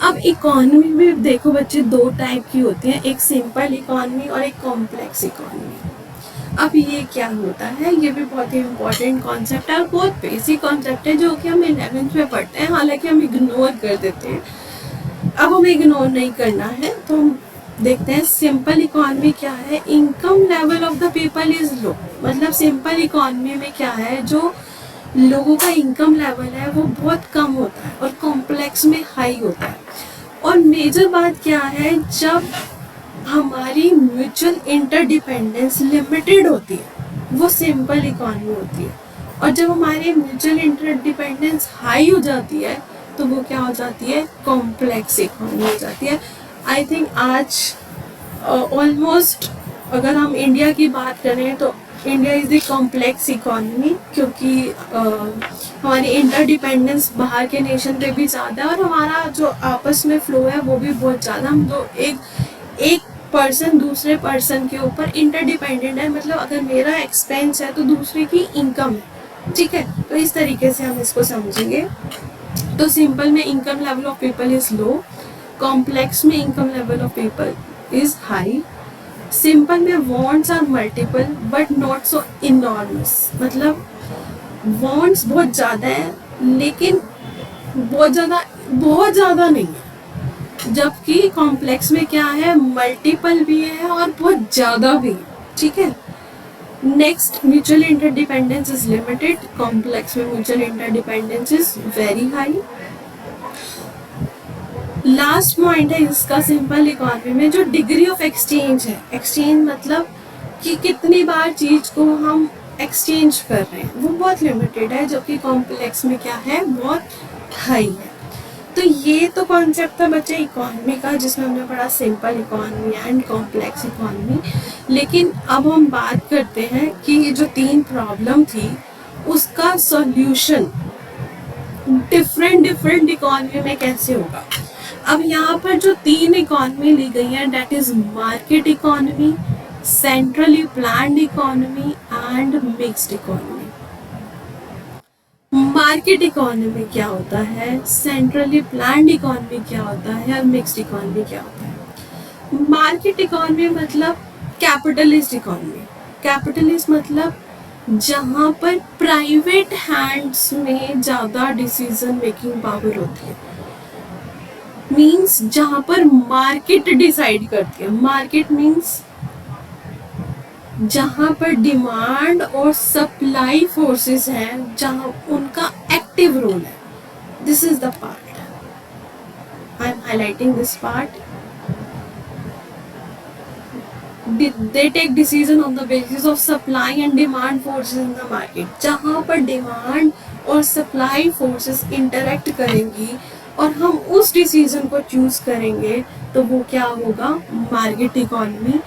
अब इकोनॉमी में देखो बच्चे 2 टाइप की होती हैं, एक सिंपल इकोनॉमी और एक कॉम्प्लेक्स इकोनॉमी। अब ये क्या होता है, ये भी बहुत ही इम्पोर्टेंट कॉन्सेप्ट है और बहुत बेसिक कॉन्सेप्ट है जो कि हम 11th में पढ़ते हैं, हालांकि हम इग्नोर कर देते हैं। अब हमें इग्नोर नहीं करना है, तो हम देखते हैं सिंपल इकोनॉमी क्या है। Income level of the people is लो, मतलब सिंपल इकोनॉमी में क्या है, जो लोगों का इनकम लेवल है वो बहुत कम होता है और कॉम्प्लेक्स में हाई होता है। और मेजर बात क्या है, जब हमारी म्यूचुअल इंटरडिपेंडेंस लिमिटेड होती है वो सिंपल इकोनॉमी होती है, और जब हमारी म्यूचुअल इंटरडिपेंडेंस हाई हो जाती है तो वो क्या हो जाती है, कॉम्प्लेक्स इकोनॉमी हो जाती है। आई थिंक आज ऑलमोस्ट अगर हम इंडिया की बात करें तो India is the complex economy, क्योंकि हमारी इंटरडिपेंडेंस बाहर के नेशन पे भी ज़्यादा है और हमारा जो आपस में फ्लो है वो भी बहुत ज़्यादा। हम तो एक पर्सन दूसरे पर्सन के ऊपर इंटरडिपेंडेंट है, मतलब अगर मेरा एक्सपेंस है तो दूसरे की इनकम है। ठीक है, तो इस तरीके से हम इसको समझेंगे। तो सिंपल में income level of people is low, complex में income level of people is high. Simple में wants are multiple but not so enormous, मतलब वांट्स बहुत ज़्यादा है लेकिन बहुत ज़्यादा नहीं है, जबकि कॉम्प्लेक्स में क्या है, मल्टीपल भी है और बहुत ज़्यादा भी है। ठीक है। Next, mutual interdependence is limited, complex में mutual interdependence is very high. Last point है इसका सिंपल इकोनॉमी में जो डिग्री ऑफ एक्सचेंज है, एक्सचेंज मतलब कि कितनी बार चीज को हम एक्सचेंज कर रहे हैं, वो बहुत लिमिटेड है, जबकि कॉम्प्लेक्स में क्या है, बहुत हाई है। तो ये तो कॉन्सेप्ट था बच्चे इकोनॉमी का, जिसमें हमने पढ़ा simple economy and complex economy. लेकिन अब हम बात करते हैं कि ये जो 3 प्रॉब्लम थी उसका सॉल्यूशन डिफरेंट इकोनॉमी में कैसे होगा। अब यहाँ पर जो 3 इकोनॉमी ली गई है, that is market economy, centrally planned economy and mixed economy. Market economy क्या होता है, सेंट्रली प्लान्ड इकोनॉमी क्या होता है और मिक्स्ड इकोनॉमी क्या होता है। मार्केट इकोनॉमी मतलब कैपिटलिस्ट इकोनॉमी। कैपिटलिस्ट मतलब जहाँ पर प्राइवेट हैंड्स में ज़्यादा डिसीजन मेकिंग पावर होती है, मीन्स जहाँ पर मार्केट डिसाइड करती है। मार्केट मीन्स जहाँ पर डिमांड और सप्लाई फोर्सेस हैं, जहाँ उनका एक्टिव रोल है। This is the part I am highlighting, this part. They take decision on the basis of supply and demand forces in the market. जहाँ पर डिमांड और सप्लाई फोर्सेस इंटरेक्ट करेंगी और हम उस डिसीजन को चूज करेंगे तो वो क्या होगा, मार्केट इकोनॉमी।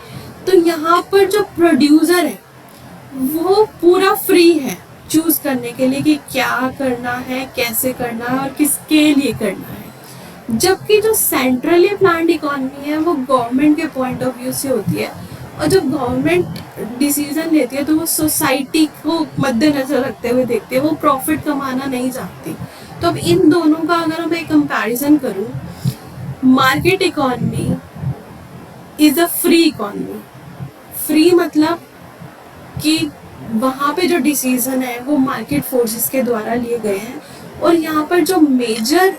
तो यहाँ पर जो प्रोड्यूसर है वो पूरा फ्री है चूज करने के लिए कि क्या करना है, कैसे करना है और किसके लिए करना है। जबकि जो सेंट्रली प्लान्ड इकोनॉमी है वो गवर्नमेंट के पॉइंट ऑफ व्यू से होती है, और जब गवर्नमेंट डिसीजन लेती है तो वो सोसाइटी को मद्देनजर रखते हुए देखती है, वो प्रॉफिट कमाना नहीं चाहती। तो अब इन दोनों का अगर मैं कंपैरिजन करूं, market economy is a free economy. Free मतलब कि वहाँ पे जो डिसीजन है वो मार्केट फोर्सेस के द्वारा लिए गए हैं, और यहाँ पर जो मेजर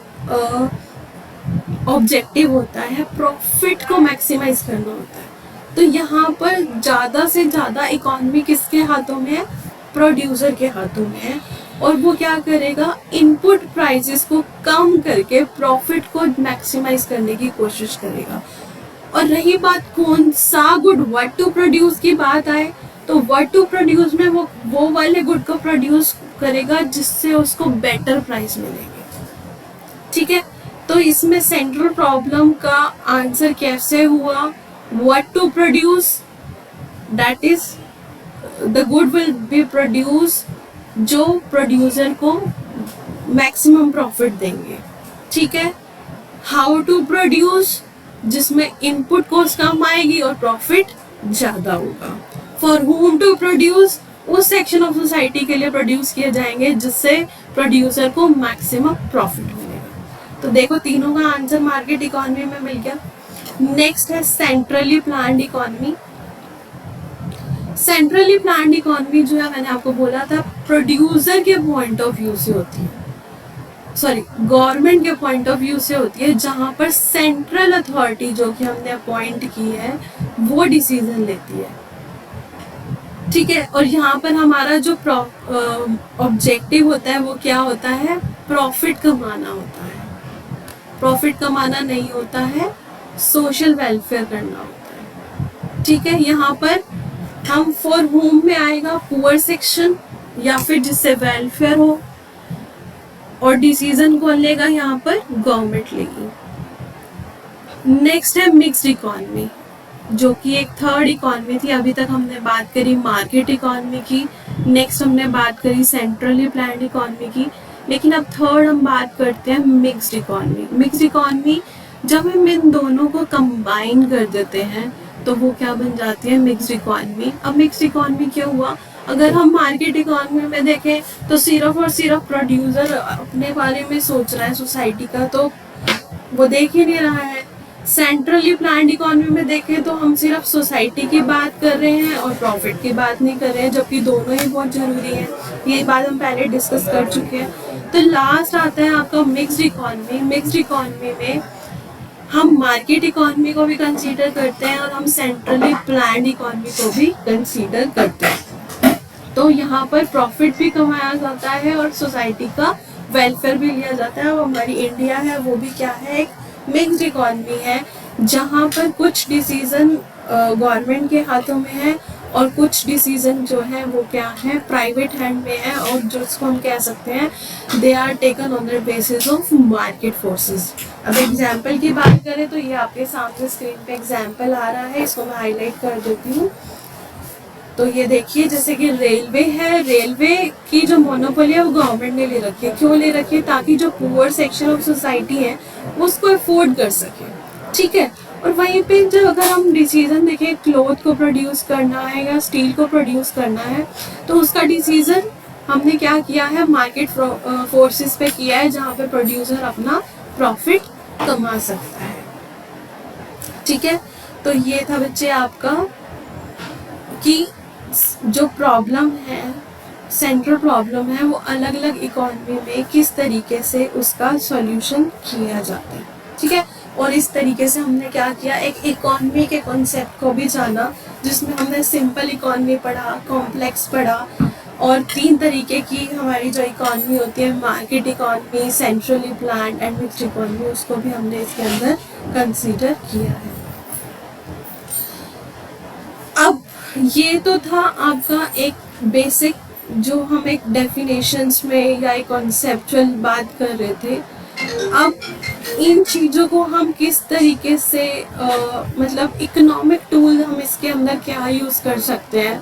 ऑब्जेक्टिव होता है प्रॉफिट को मैक्सिमाइज करना होता है। तो यहाँ पर ज़्यादा से ज़्यादा इकोनॉमी किसके हाथों में है, प्रोड्यूसर के हाथों में है, और वो क्या करेगा, इनपुट प्राइसेस को कम करके प्रॉफिट को मैक्सिमाइज करने की कोशिश करेगा। और रही बात कौन सा गुड व्हाट टू प्रोड्यूस की बात आए, तो व्हाट टू प्रोड्यूस में वो वाले गुड को प्रोड्यूस करेगा जिससे उसको बेटर प्राइस मिलेगी। ठीक है। तो इसमें सेंट्रल प्रॉब्लम का आंसर कैसे हुआ, what to produce, that is the good will be produced जो प्रोड्यूसर को मैक्सिमम प्रॉफिट देंगे। ठीक है। हाउ टू प्रोड्यूस, जिसमें इनपुट कॉस्ट कम आएगी और प्रॉफिट ज़्यादा होगा। फॉर whom टू प्रोड्यूस, उस सेक्शन ऑफ सोसाइटी के लिए प्रोड्यूस किए जाएंगे जिससे प्रोड्यूसर को मैक्सिमम प्रॉफिट मिलेगा। तो देखो तीनों का आंसर मार्केट इकोनॉमी में मिल गया। नेक्स्ट है centrally planned economy. Centrally planned economy जो है, मैंने आपको बोला था, प्रोड्यूसर के पॉइंट ऑफ व्यू से होती है, सॉरी गवर्नमेंट के पॉइंट ऑफ व्यू से होती है, जहां पर सेंट्रल अथॉरिटी जो कि हमने अपॉइंट की है वो डिसीजन लेती है। ठीक है। और यहाँ पर हमारा जो ऑब्जेक्टिव होता है वो क्या होता है, प्रॉफिट कमाना होता है। प्रॉफिट कमाना नहीं होता है, सोशल वेलफेयर करना होता है। ठीक है। यहाँ पर हम फॉर होम में आएगा पुअर सेक्शन या फिर जिससे वेलफेयर हो, और डिसीजन कौन लेगा, यहाँ पर गवर्नमेंट लेगी। नेक्स्ट है मिक्स्ड इकोनॉमी, जो कि एक थर्ड इकोनॉमी थी। अभी तक हमने बात करी मार्केट इकोनॉमी की, नेक्स्ट हमने बात करी सेंट्रली प्लान्ड इकोनॉमी की, लेकिन अब थर्ड हम बात करते हैं मिक्स्ड इकोनॉमी। मिक्स्ड इकोनॉमी जब हम इन दोनों को कंबाइन कर देते हैं तो वो क्या बन जाती है, मिक्स्ड इकोनॉमी। अब मिक्स्ड इकोनॉमी क्या हुआ, अगर हम मार्केट इकोनॉमी में देखें तो सिर्फ और सिर्फ प्रोड्यूसर अपने बारे में सोच रहा है सोसाइटी का, तो वो देख ही नहीं रहा है। सेंट्रली प्लान्ड इकोनॉमी में देखें तो हम सिर्फ सोसाइटी की बात कर रहे हैं और प्रॉफिट की बात नहीं कर रहे हैं, जबकि दोनों ही बहुत जरूरी है। ये बात हम पहले डिस्कस कर चुके हैं। तो लास्ट आता है आपका मिक्स्ड इकोनॉमी। मिक्स्ड इकोनॉमी में हम मार्केट इकोनॉमी को भी कंसीडर करते हैं और हम सेंट्रली प्लान्ड इकोनॉमी को भी कंसीडर करते हैं। तो यहाँ पर प्रॉफिट भी कमाया जाता है और सोसाइटी का वेलफेयर भी लिया जाता है। और हमारी इंडिया है वो भी क्या है, एक मिक्स्ड इकोनॉमी है, जहाँ पर कुछ डिसीजन गवर्नमेंट के हाथों में है और कुछ डिसीजन जो है वो क्या है, प्राइवेट हैंड में है, और जिसको हम कह सकते हैं they are taken on the basis of market forces. अब एग्जाम्पल की बात करें तो ये आपके सामने स्क्रीन पे एग्जाम्पल आ रहा है, इसको मैं हाईलाइट कर देती हूँ। तो ये देखिए, जैसे कि रेलवे है, रेलवे की जो मोनोपोली है वो गवर्नमेंट ने ले रखी है। क्यों ले रखी है? ताकि जो पुअर सेक्शन ऑफ सोसाइटी है वो उसको अफोर्ड कर सके, ठीक है। और वहीं पे जब अगर हम डिसीजन देखें, क्लॉथ को प्रोड्यूस करना है या स्टील को प्रोड्यूस करना है, तो उसका डिसीजन हमने क्या किया है, मार्केट फोर्सेस पे किया है, जहाँ पे प्रोड्यूसर अपना प्रॉफिट कमा सकता है, ठीक है। तो ये था बच्चे आपका कि जो प्रॉब्लम है, सेंट्रल प्रॉब्लम है, वो अलग अलग इकोनॉमी में किस तरीके से उसका सॉल्यूशन किया जाता है, ठीक है। और इस तरीके से हमने क्या किया, एक इकोनॉमी के कॉन्सेप्ट को भी जाना, जिसमें हमने सिंपल इकोनॉमी पढ़ा, कॉम्प्लेक्स पढ़ा, और 3 तरीके की हमारी जो इकोनॉमी होती है, market economy, centrally planned and mixed economy, उसको भी हमने इसके अंदर कंसीडर किया है। अब ये तो था आपका एक बेसिक, जो हम एक डेफिनेशंस में या एक कॉन्सेप्चुअल बात कर रहे थे। अब इन चीज़ों को हम किस तरीके से मतलब इकोनॉमिक टूल हम इसके अंदर क्या यूज़ कर सकते हैं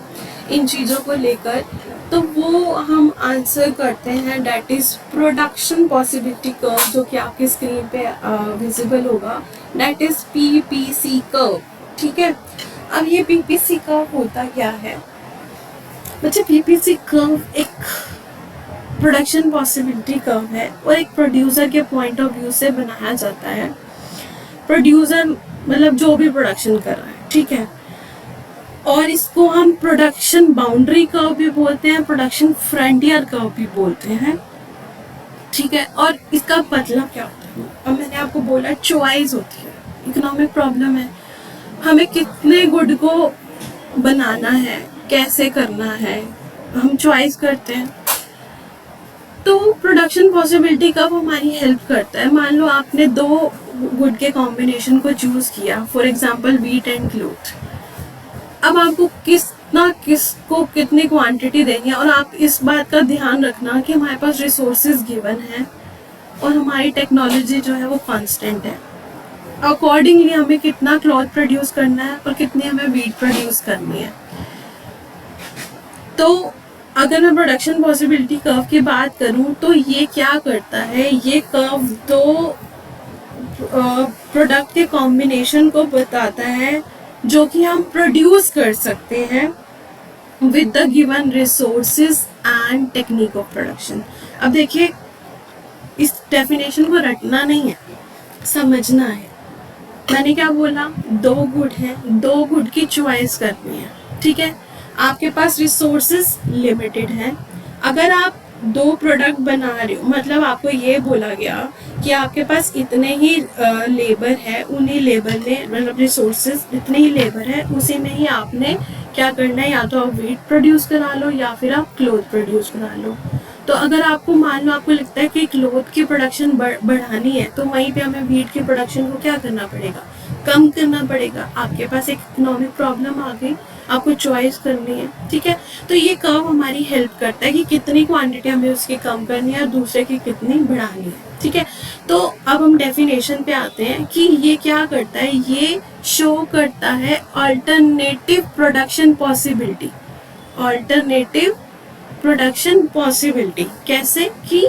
इन चीज़ों को लेकर, तो वो हम आंसर करते हैं, that is production possibility curve, जो कि आपकी स्क्रीन पे विजिबल होगा, डेट इज़ PPC कर्व, ठीक है। अब ये PPC कर्व होता क्या है बच्चे? PPC कर्व एक प्रोडक्शन पॉसिबिलिटी कर्व है और एक प्रोड्यूसर के पॉइंट ऑफ व्यू से बनाया जाता है। प्रोड्यूसर मतलब जो भी प्रोडक्शन कर रहा है, ठीक है। और इसको हम प्रोडक्शन बाउंड्री कर्व भी बोलते हैं, प्रोडक्शन फ्रंटियर कर्व भी बोलते हैं, ठीक है। और इसका मतलब क्या होता है? अब मैंने आपको बोला चॉइस होती है, इकोनॉमिक प्रॉब्लम है, हमें कितने गुड को बनाना है, कैसे करना है, हम चॉइस करते हैं। तो प्रोडक्शन पॉसिबिलिटी कब हमारी हेल्प करता है? मान लो आपने 2 गुड के कॉम्बिनेशन को चूज किया, for example wheat and cloth. अब आपको किसको कितनी क्वांटिटी देनी है, और आप इस बात का ध्यान रखना कि हमारे पास रिसोर्सेज गिवन है और हमारी टेक्नोलॉजी जो है वो कांस्टेंट है। अकॉर्डिंगली हमें कितना क्लॉथ प्रोड्यूस करना है और कितनी हमें व्हीट प्रोड्यूस करनी है। तो अगर मैं प्रोडक्शन पॉसिबिलिटी कर्व की बात करूं तो ये क्या करता है, ये कर्व 2 प्रोडक्ट के कॉम्बिनेशन को बताता है जो कि हम प्रोड्यूस कर सकते हैं with the given resources and technique of production. अब देखिए, इस डेफिनेशन को रटना नहीं है, समझना है। मैंने क्या बोला? 2 गुड है, 2 गुड की चॉइस करनी है, ठीक है। आपके पास रिसोर्सेज लिमिटेड हैं। अगर आप 2 प्रोडक्ट बना रहे हो, मतलब आपको ये बोला गया कि आपके पास इतने ही लेबर है, उन्हीं लेबर में, मतलब रिसोर्सेज इतने ही लेबर है, उसी में ही आपने क्या करना है, या तो आप व्हीट प्रोड्यूस करा लो या फिर आप क्लॉथ प्रोड्यूस करा लो। तो अगर आपको मान लो आपको लगता है कि क्लॉथ की प्रोडक्शन बढ़ानी है, तो वहीं पे हमें व्हीट की प्रोडक्शन को क्या करना पड़ेगा, कम करना पड़ेगा। आपके पास एक इकोनॉमिक प्रॉब्लम आ गई, आपको चॉइस करनी है, ठीक है। तो ये कर्व हमारी हेल्प करता है कि कितनी क्वांटिटी हमें उसकी कम करनी है और दूसरे की कितनी बढ़ानी है, ठीक है। तो अब हम डेफिनेशन पे आते हैं कि ये क्या करता है, ये शो करता है alternative production possibility. Alternative production possibility कैसे? कि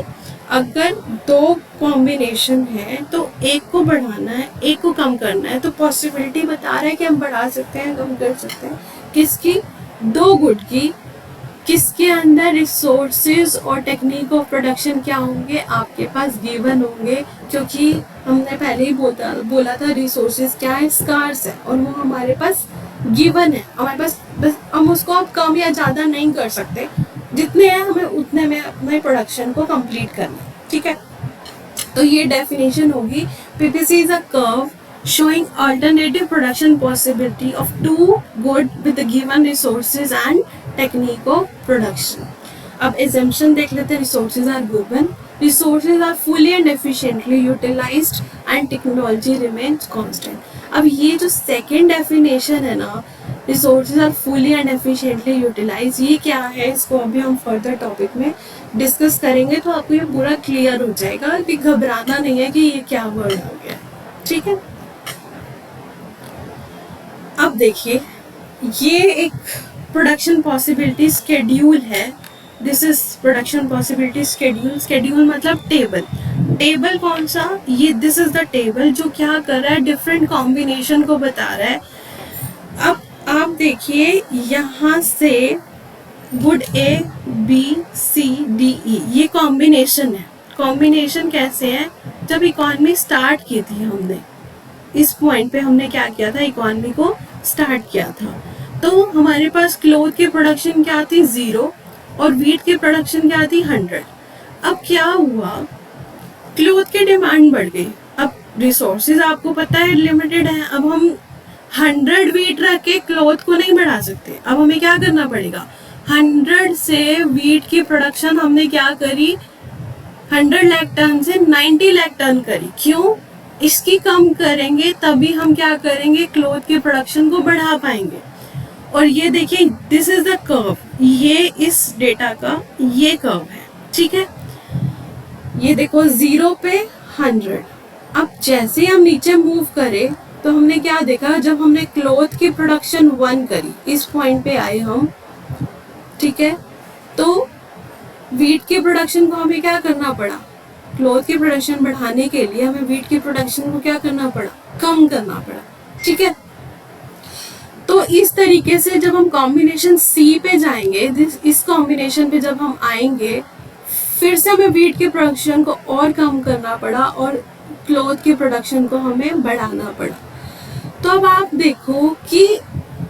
अगर 2 कॉम्बिनेशन है तो एक को बढ़ाना है, एक को कम करना है, तो पॉसिबिलिटी बता रहा है कि हम बढ़ा सकते हैं, कम कर सकते हैं। किसकी? 2 गुड की, किसके अंदर रिसोर्सेज और टेक्निक ऑफ प्रोडक्शन क्या होंगे, आपके पास गिवन होंगे, क्योंकि हमने पहले ही बोला था रिसोर्सेज क्या है, स्कार्स है, और वो हमारे पास गिवन है, हमारे पास बस हम उसको अब कम या ज़्यादा नहीं कर सकते, जितने हैं हमें उतने में अपने प्रोडक्शन को कंप्लीट करना है, ठीक है। तो ये डेफिनेशन होगी, PPC is a curve showing alternative production possibility of two good with the given resources and technique of production. अब assumption देख लेते हैं, resources are given, resources are fully and efficiently utilized and technology remains constant. अब ये जो second definition है ना, resources are fully and efficiently utilized, ये क्या है, इसको अभी हम further topic में डिस्कस करेंगे, तो आपको ये पूरा क्लियर हो जाएगा कि घबराना नहीं है कि ये क्या वर्ड हो गया, ठीक है। अब देखिए, ये एक प्रोडक्शन पॉसिबिलिटी स्केड्यूल है, this is production possibility schedule, schedule मतलब टेबल, टेबल कौन सा, ये दिस इज द टेबल जो क्या कर रहा है, डिफरेंट कॉम्बिनेशन को बता रहा है। अब आप देखिए यहाँ से good A B C D E, ये कॉम्बिनेशन है, कॉम्बिनेशन कैसे है, जब इकोनॉमी स्टार्ट की थी हमने, इस पॉइंट पे हमने क्या किया था, इकोनॉमी को स्टार्ट किया था, तो हमारे पास क्लोथ की प्रोडक्शन क्या थी 0 और वीट की प्रोडक्शन क्या थी 100। अब क्या हुआ, क्लोथ की डिमांड बढ़ गई, अब रिसोर्सेज आपको पता है लिमिटेड है, अब हम 100 वीट रख के क्लोथ को नहीं बढ़ा सकते, अब हमें क्या करना पड़ेगा, 100 से वीट की प्रोडक्शन हमने क्या करी, 100 लाख टन से 90 लाख टन करी, क्यों, इसकी कम करेंगे तभी हम क्या करेंगे, क्लोथ के प्रोडक्शन को बढ़ा पाएंगे। और ये देखिए, दिस इज द कर्व, ये इस डेटा का ये कर्व है, ठीक है, ये देखो 0 पे 100। अब जैसे हम नीचे मूव करें तो हमने क्या देखा, जब हमने क्लोथ की प्रोडक्शन 1 करी, इस पॉइंट पे आए हम, ठीक है, तो वीट की प्रोडक्शन को हमें क्या करना पड़ा, क्लोथ की प्रोडक्शन बढ़ाने के लिए हमें वीट की प्रोडक्शन को क्या करना पड़ा, कम करना पड़ा, ठीक है। तो इस तरीके से जब हम कॉम्बिनेशन सी पे जाएंगे, इस कॉम्बिनेशन पे जब हम आएंगे, फिर से हमें वीट की प्रोडक्शन को और कम करना पड़ा और क्लोथ की प्रोडक्शन को हमें बढ़ाना पड़ा। तो अब आप देखो कि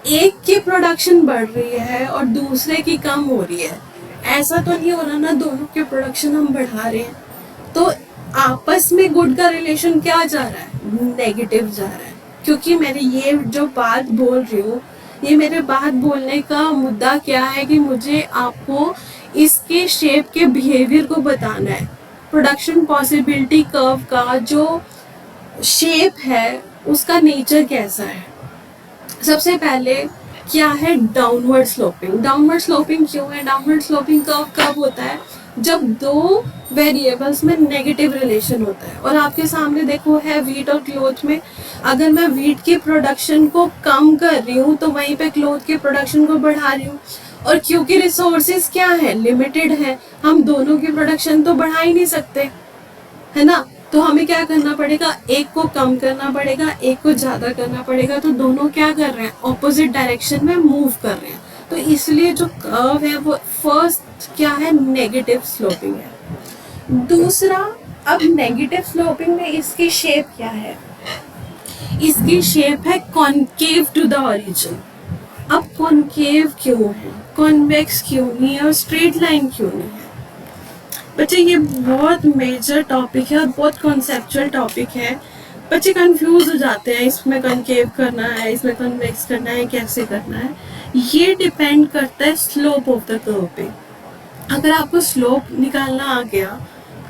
एक की प्रोडक्शन बढ़ रही है और दूसरे की कम हो रही है, ऐसा तो नहीं हो रहा ना, दोनों की प्रोडक्शन हम बढ़ा रहे हैं, तो आपस में गुड का रिलेशन क्या जा रहा है, नेगेटिव जा रहा है, क्योंकि मैंने ये जो बात बोल रही हूँ, ये मेरे बात बोलने का मुद्दा क्या है कि मुझे आपको इसके शेप के बिहेवियर को बताना है, प्रोडक्शन पॉसिबिलिटी कर्व का जो शेप है उसका नेचर कैसा है। सबसे पहले क्या है, डाउनवर्ड स्लोपिंग, डाउनवर्ड स्लोपिंग क्यों है, डाउनवर्ड स्लोपिंग कर्व कब होता है, जब दो वेरिएबल्स में नेगेटिव रिलेशन होता है। और आपके सामने देखो है वीट और क्लोथ में, अगर मैं वीट की प्रोडक्शन को कम कर रही हूँ तो वहीं पे क्लोथ की प्रोडक्शन को बढ़ा रही हूँ, और क्योंकि रिसोर्सेज क्या है, लिमिटेड है, हम दोनों की प्रोडक्शन तो बढ़ा ही नहीं सकते, है ना, तो हमें क्या करना पड़ेगा, एक को कम करना पड़ेगा, एक को ज्यादा करना पड़ेगा, तो दोनों क्या कर रहे हैं, ऑपोजिट डायरेक्शन में मूव कर रहे हैं, तो इसलिए जो कर्व है वो फर्स्ट क्या है, नेगेटिव स्लोपिंग है। दूसरा, अब नेगेटिव स्लोपिंग में इसकी शेप क्या है, इसकी शेप है कॉनकेव टू द ओरिजिन। अब कॉनकेव क्यों है, कॉन्वेक्स क्यों नहीं है और स्ट्रेट लाइन क्यों नहीं है। बच्चे ये बहुत मेजर टॉपिक है और बहुत कॉन्सेप्चुअल टॉपिक है, बच्चे कंफ्यूज हो जाते हैं, इसमें कॉनकेव करना है, इसमें कॉन्वेक्स करना है, कैसे करना है, ये डिपेंड करता है स्लोप ऑफ द कर्व पे। अगर आपको स्लोप निकालना आ गया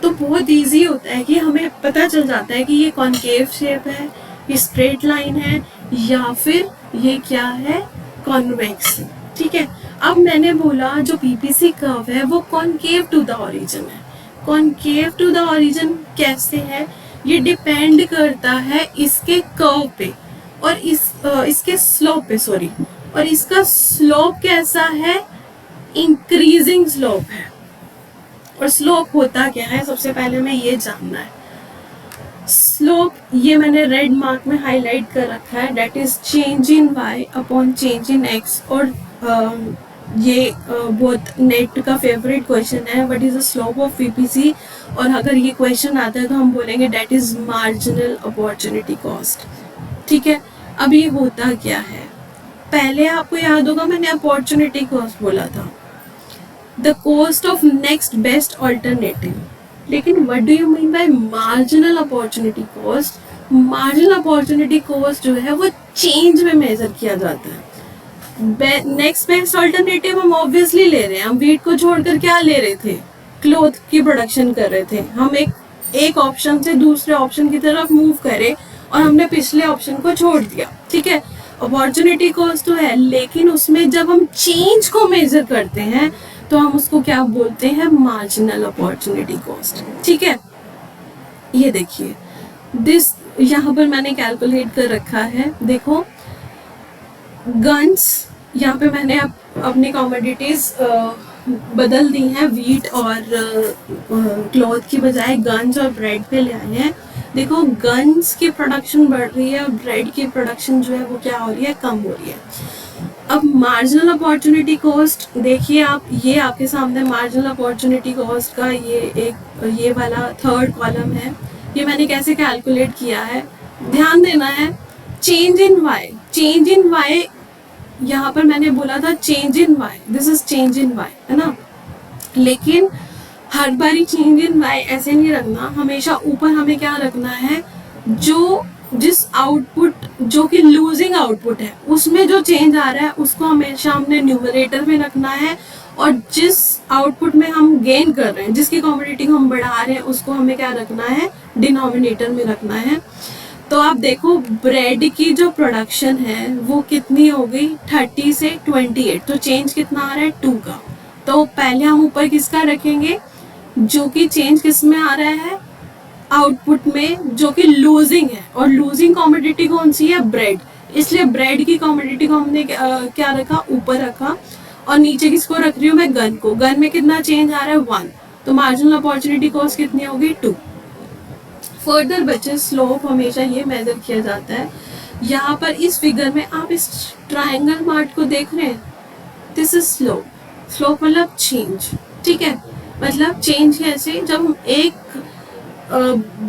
तो बहुत इजी होता है कि हमें पता चल जाता है कि ये कॉनकेव शेप है, ये स्ट्रेट लाइन है, या फिर ये क्या है, कॉन्वेक्स, ठीक है। अब मैंने बोला जो पीपीसी कर्व है वो कॉनकेव टू द ओरिजिन है। कॉनकेव टू द ओरिजिन कैसे है, ये डिपेंड करता है इसके कर्व पे और इसके स्लोप पे, सॉरी, और इसका स्लोप कैसा है, इंक्रीजिंग स्लोप है। और स्लोप होता क्या है, सबसे पहले हमें ये जानना है। स्लोप ये मैंने रेड मार्क में हाईलाइट कर रखा है, that is change in y upon change in x, और ये बहुत नेट का फेवरेट क्वेश्चन है, what is the slope of VPC. और अगर ये क्वेश्चन आता है तो हम बोलेंगे that is marginal opportunity cost. ठीक है, अब ये होता क्या है, पहले आपको याद होगा मैंने अपॉर्चुनिटी कॉस्ट बोला था, the cost of next best alternative. लेकिन what do you mean by marginal opportunity cost? Marginal opportunity cost जो है वो चेंज में मेजर किया जाता है। नेक्स्ट बेस्ट ऑल्टरनेटिव हम ऑब्वियसली ले रहे हैं, हम वीट को छोड़कर क्या ले रहे थे, क्लोथ की प्रोडक्शन कर रहे थे। हम एक ऑप्शन से दूसरे ऑप्शन की तरफ मूव करे और हमने पिछले ऑप्शन को छोड़ दिया। ठीक है, अपॉर्चुनिटी कॉस्ट तो है, लेकिन उसमें जब हम चेंज को मेजर करते हैं तो हम उसको क्या बोलते हैं, मार्जिनल अपॉर्चुनिटी कॉस्ट। ठीक है, ये देखिए दिस यहाँ पर मैंने कैलकुलेट कर रखा है। देखो गन्स, यहाँ पे मैंने अपनी कमोडिटीज बदल दी हैं, वीट और क्लॉथ की बजाय गन्स और ब्रेड पे ले आए हैं। देखो गन्स की प्रोडक्शन बढ़ रही है और ब्रेड की प्रोडक्शन जो है वो क्या हो रही है, कम हो रही है। अब मार्जिनल अपॉर्चुनिटी कॉस्ट देखिए आप, ये आपके सामने मार्जिनल अपॉर्चुनिटी कॉस्ट का ये वाला थर्ड कॉलम है। ये मैंने कैसे कैलकुलेट किया है, ध्यान देना है। चेंज इन वाई, यहाँ पर मैंने बोला था change in Y, this is change in Y, है ना। लेकिन हर बारी चेंज इन वाई ऐसे नहीं रखना, हमेशा ऊपर हमें क्या रखना है, जो जिस आउटपुट जो कि लूजिंग आउटपुट है उसमें जो चेंज आ रहा है उसको हमेशा हमने न्यूमरेटर में रखना है, और जिस आउटपुट में हम गेन कर रहे हैं, जिसकी कमोडिटी को हम बढ़ा रहे हैं, उसको हमें क्या रखना है, डिनोमिनेटर में रखना है। तो आप देखो ब्रेड की जो प्रोडक्शन है वो कितनी हो गई, 30 से 28, तो चेंज कितना आ रहा है, 2 का। तो पहले हम ऊपर किसका रखेंगे, जो कि चेंज किस में आ रहा है, आउटपुट में, जो कि लूजिंग है, और लूजिंग कमोडिटी कौन सी है, ब्रेड। इसलिए ब्रेड की कमोडिटी को हमने क्या रखा, ऊपर रखा, और नीचे किसको रख रही हूँ मैं, गन को। गन में कितना चेंज आ रहा है, 1, तो मार्जिनल अपॉर्चुनिटी कॉस्ट कितनी होगी, 2। फर्दर बचे स्लोप हमेशा ये मेजर किया जाता है। यहाँ पर इस फिगर में आप इस ट्रायंगल मार्ट को देख रहे हैं, दिस इज स्लोप। स्लोप मतलब चेंज। ठीक है, मतलब चेंज कैसे, जब हम एक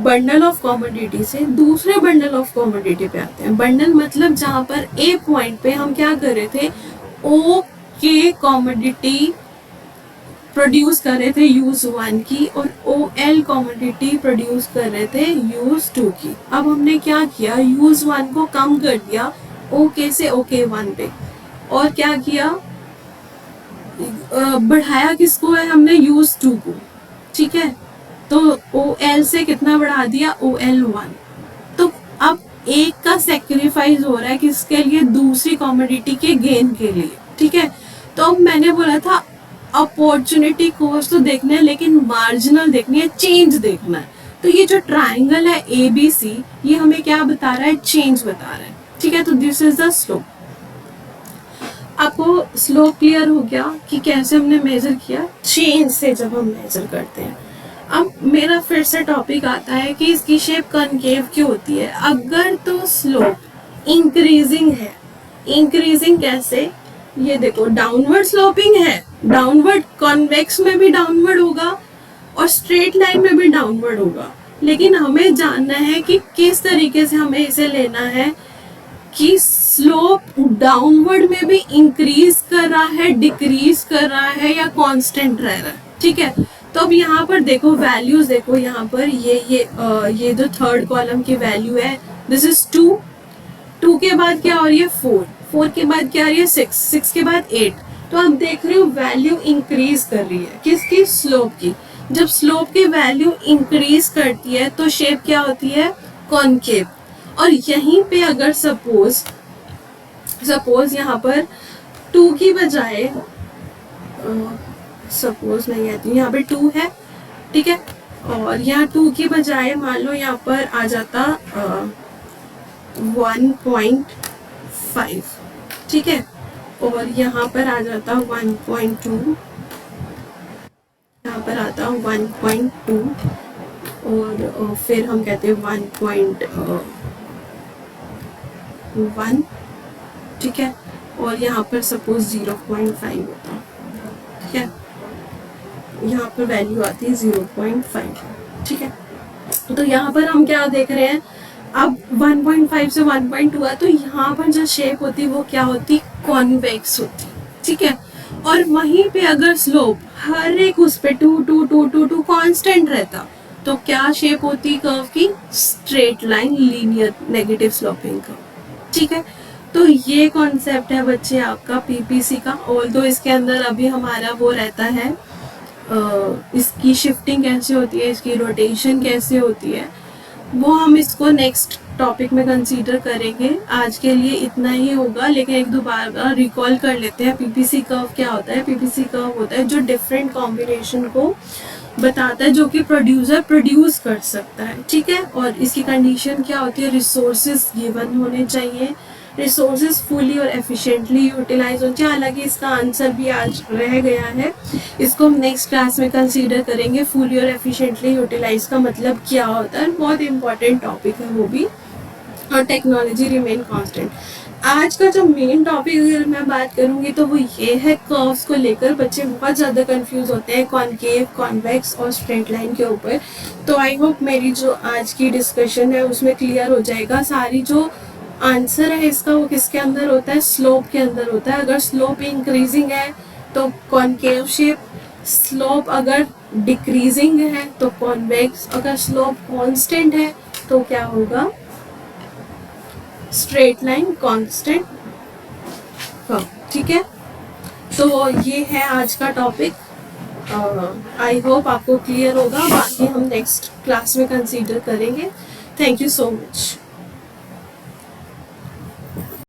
बंडल ऑफ कमोडिटी से दूसरे बंडल ऑफ कमोडिटी पे आते हैं। बंडल मतलब जहाँ पर ए पॉइंट पे हम क्या कर रहे थे, ओ के कमोडिटी प्रोड्यूस कर रहे थे यूज 1 की, और ओ एल कमोडिटी प्रोड्यूस कर रहे थे यूज 2 की। अब हमने क्या किया, यूज 1 को कम कर दिया ओके से ओके 1 पे, और क्या किया, बढ़ाया किसको है हमने, यूज 2 को। ठीक है, तो ओ एल से कितना बढ़ा दिया, ओ एल 1। तो अब एक का सेक्रीफाइस हो रहा है किसके लिए, दूसरी कमोडिटी के गेन के लिए। ठीक है, तो अब मैंने बोला था अपॉर्चुनिटी कॉस्ट तो देखना है, लेकिन मार्जिनल देखनी है, चेंज देखना है। तो ये जो ट्राइंगल है ABC, ये हमें क्या बता रहा है, चेंज बता रहा है। ठीक है, तो दिस इज द स्लोप। आपको स्लोप क्लियर हो गया कि कैसे हमने मेजर किया, चेंज से जब हम मेजर करते हैं। अब मेरा फिर से टॉपिक आता है कि इसकी शेप कनकेव क्यों होती है। अगर तो स्लोप इंक्रीजिंग है, इंक्रीजिंग कैसे, ये देखो डाउनवर्ड स्लोपिंग है, डाउनवर्ड कॉन्वेक्स में भी डाउनवर्ड होगा और स्ट्रेट लाइन में भी डाउनवर्ड होगा। लेकिन हमें जानना है कि किस तरीके से हमें इसे लेना है, कि स्लोप डाउनवर्ड में भी इंक्रीज कर रहा है, डिक्रीज कर रहा है, या कांस्टेंट रह रहा है। ठीक है, तो अब यहाँ पर देखो वैल्यूज, देखो यहाँ पर ये जो थर्ड कॉलम की वैल्यू है, दिस इज 2, 2 के बाद क्या हो रही है, 4, 4 के बाद क्या आ रही है, 6, 6 के बाद 8। तो आप देख रहे हो वैल्यू इंक्रीज कर रही है, किसकी, स्लोप की। जब स्लोप की वैल्यू इंक्रीज करती है तो शेप क्या होती है, कॉनकेव। और यहीं पे अगर सपोज यहाँ पर 2 की बजाय, सपोज मैं कहती हूँ यहाँ पे 2 है, ठीक है, और यहाँ 2 की बजाय मान लो यहाँ पर आ जाता 1.5, ठीक है, और यहाँ पर आ जाता 1.2, यहाँ पर आता 1.2, और फिर हम कहते हैं 1.1, ठीक है, और यहाँ पर सपोज 0.5 होता, ठीक है, यहाँ पर वैल्यू आती है 0.5, ठीक है। तो यहाँ पर हम क्या देख रहे हैं, अब 1.5 से 1.2 है, तो यहाँ पर जो शेप होती है वो क्या होती, कॉन्वेक्स होती, ठीक है। और वहीं पे अगर स्लोप हर एक उस पे 2 कांस्टेंट रहता, तो क्या शेप होती कर्व की, straight line, linear negative sloping curve, ठीक है। तो ये कॉन्सेप्ट है बच्चे आपका पीपीसी का। ऑल्दो इसके अंदर अभी हमारा वो रहता है, इसकी शिफ्टिंग कैसे होती है, इसकी रोटेशन कैसे होती है, वो हम इसको नेक्स्ट टॉपिक में कंसीडर करेंगे। आज के लिए इतना ही होगा, लेकिन एक दो बार रिकॉल कर लेते हैं। पीपीसी कर्व क्या होता है, पीपीसी कर्व होता है जो डिफरेंट कॉम्बिनेशन को बताता है, जो कि प्रोड्यूसर प्रोड्यूस कर सकता है, ठीक है। और इसकी कंडीशन क्या होती है, रिसोर्सेज गिवन होने चाहिए, रिसोर्सेज फुली और एफिशिएंटली यूटिलाइज होने चाहिए। हालांकि इसका आंसर भी आज रह गया है, इसको हम नेक्स्ट क्लास में कंसीडर करेंगे। फुली और एफिशिएंटली यूटिलाइज का मतलब क्या होता है, बहुत इंपॉर्टेंट टॉपिक है वो भी। और टेक्नोलॉजी रिमेन कांस्टेंट। आज का जो मेन टॉपिक अगर मैं बात करूंगी तो वो ये है, कर्व्स को लेकर बच्चे बहुत ज़्यादा कंफ्यूज होते हैं कॉनकेव, कॉन्वेक्स और स्ट्रेट लाइन के ऊपर। तो आई होप मेरी जो आज की डिस्कशन है उसमें क्लियर हो जाएगा। सारी जो आंसर है इसका वो किसके अंदर होता है, स्लोप के अंदर होता है। अगर स्लोप इंक्रीजिंग है तो कॉनकेव शेप, स्लोप अगर डिक्रीजिंग है तो कॉन्वेक्स, अगर स्लोप कांस्टेंट है तो क्या होगा, स्ट्रेट लाइन कांस्टेंट कर्व, ठीक है। तो ये है आज का टॉपिक। आई होप आपको क्लियर होगा, बाकी हम नेक्स्ट क्लास में कंसीडर करेंगे। Thank you so much.